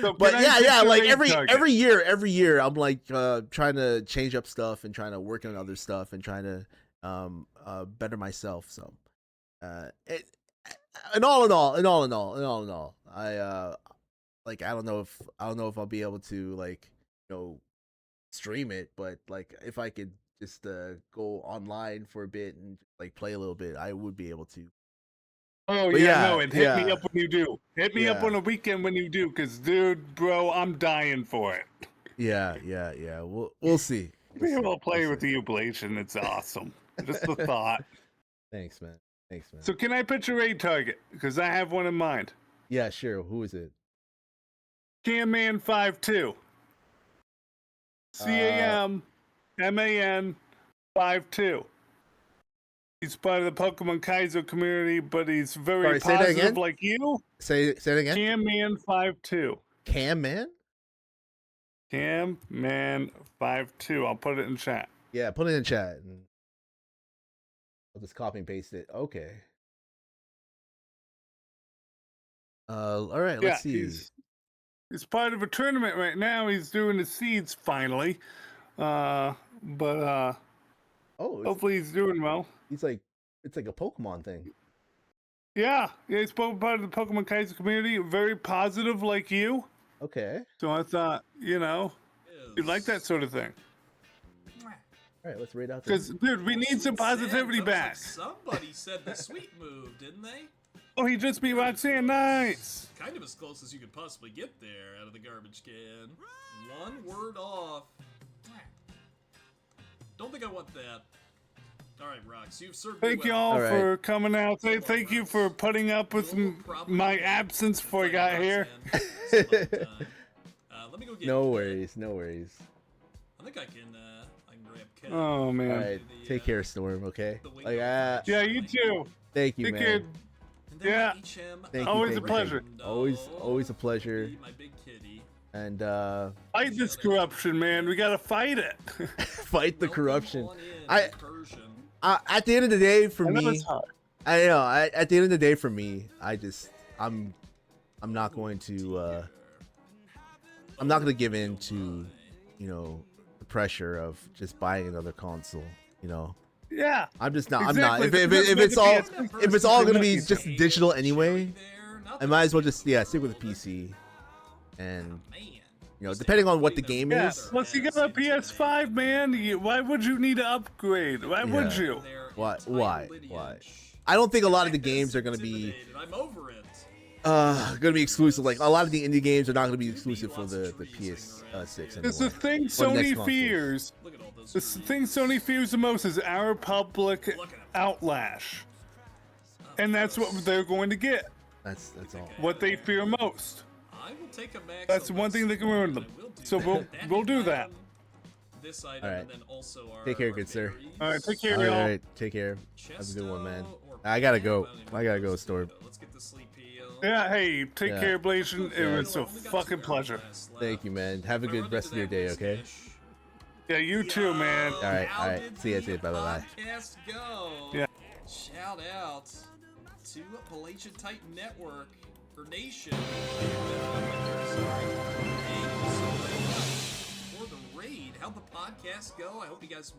So But can I yeah, pick your like raid target? every year, I'm like trying to change up stuff and trying to work on other stuff and trying to better myself. So, it, and all in all, I like I don't know if I'll be able to like stream it, but like if I could just go online for a bit and like play a little bit, I would be able to. Oh But yeah, yeah, no, and hit me yeah, up when you do. Hit me up yeah. on a weekend when you do, cause dude, bro, I'm dying for it. Yeah. We'll see. Be able to play We'll with see. the Oblation, it's awesome. Just the thought. Thanks, man. Thanks, man. So can I pitch a raid target? Because I have one in mind. Yeah, sure. Who is it? Camman52. CAMMAN52. He's part of the Pokemon Kaizo community, but he's very Sorry, say that positive again? like you. Say it again. Camman52. Cam man? Camman52. I'll put it in chat. Yeah, put it in chat. And I'll just copy and paste it. Okay. All right. Let's see. He's part of a tournament right now. He's doing the seeds finally. Oh, Hopefully he's doing well. it's like a Pokemon thing. Yeah, he's part of the Pokemon Kaiser community. Very positive like you. Okay. So I thought, you'd like that sort of thing. All right, let's rate out Because, dude, we need some positivity back. Somebody said the sweet move, didn't they? Oh, he just beat Roxanne. Nice. Kind of as close as you could possibly get there out of the garbage can. One word off. Don't think I want that. All right, Rox, you've served me Thank well. y'all right. for coming out. Thank you for putting up with my absence before I got here. Let me go get No you. worries. No worries. I think I can grab Ken. Oh, man. All right. Take care, Storm. Okay. Like, Yeah, you too. thank you, Take man. care. And then Yeah. Thank you, Always thank a you. pleasure. Always a pleasure. My big kitty. And Fight this corruption, man. We gotta fight it. fight the corruption. Welcome on in, I- Persian. At the end of the day, for I know me, it's hard. I know. At the end of the day, for me, I'm not going to. I'm not going to give in to, the pressure of just buying another console. Yeah. I'm just not. Exactly. I'm not. If it's all going to be just Exactly. digital anyway, I might as well just stick with the PC. And depending on what the game Yeah. is. Plus, you got a PS5, man. Why would you need to upgrade? Why would Yeah. you? Why? I don't think a lot of the games are going to be I'm over it. gonna be exclusive. Like a lot of the indie games are not gonna be exclusive for the PS6 It's the anymore. thing Or the next Sony consoles. fears. Look at all those The thing Sony fears the most is our public outlash. And that's what they're going to get. That's all. What they fear most. I will take a max. That's one thing that can ruin them. So we'll do that. This item, All right. and then also our, Take care, our good sir. berries. All right, take care, All y'all. right, take care. Have a good one, man. Chesto or I gotta go. Pam? don't I even gotta know go, what's Storm. good. Let's get the sleep heal. Yeah, hey, take Yeah. care, Blation. It Yeah. was a Only got fucking 2 pleasure. hours left. Thank you, man. Have a If I good run rest of into your that day, whiz okay? fish- Yeah, you too, man. Yo, All right, how all right. did See ya, the bye-bye. podcast go? Yeah. Shout out to Appalachian Titan Network or Nation. Sorry. Thank you so very much for the raid. How'd the podcast go? I hope you guys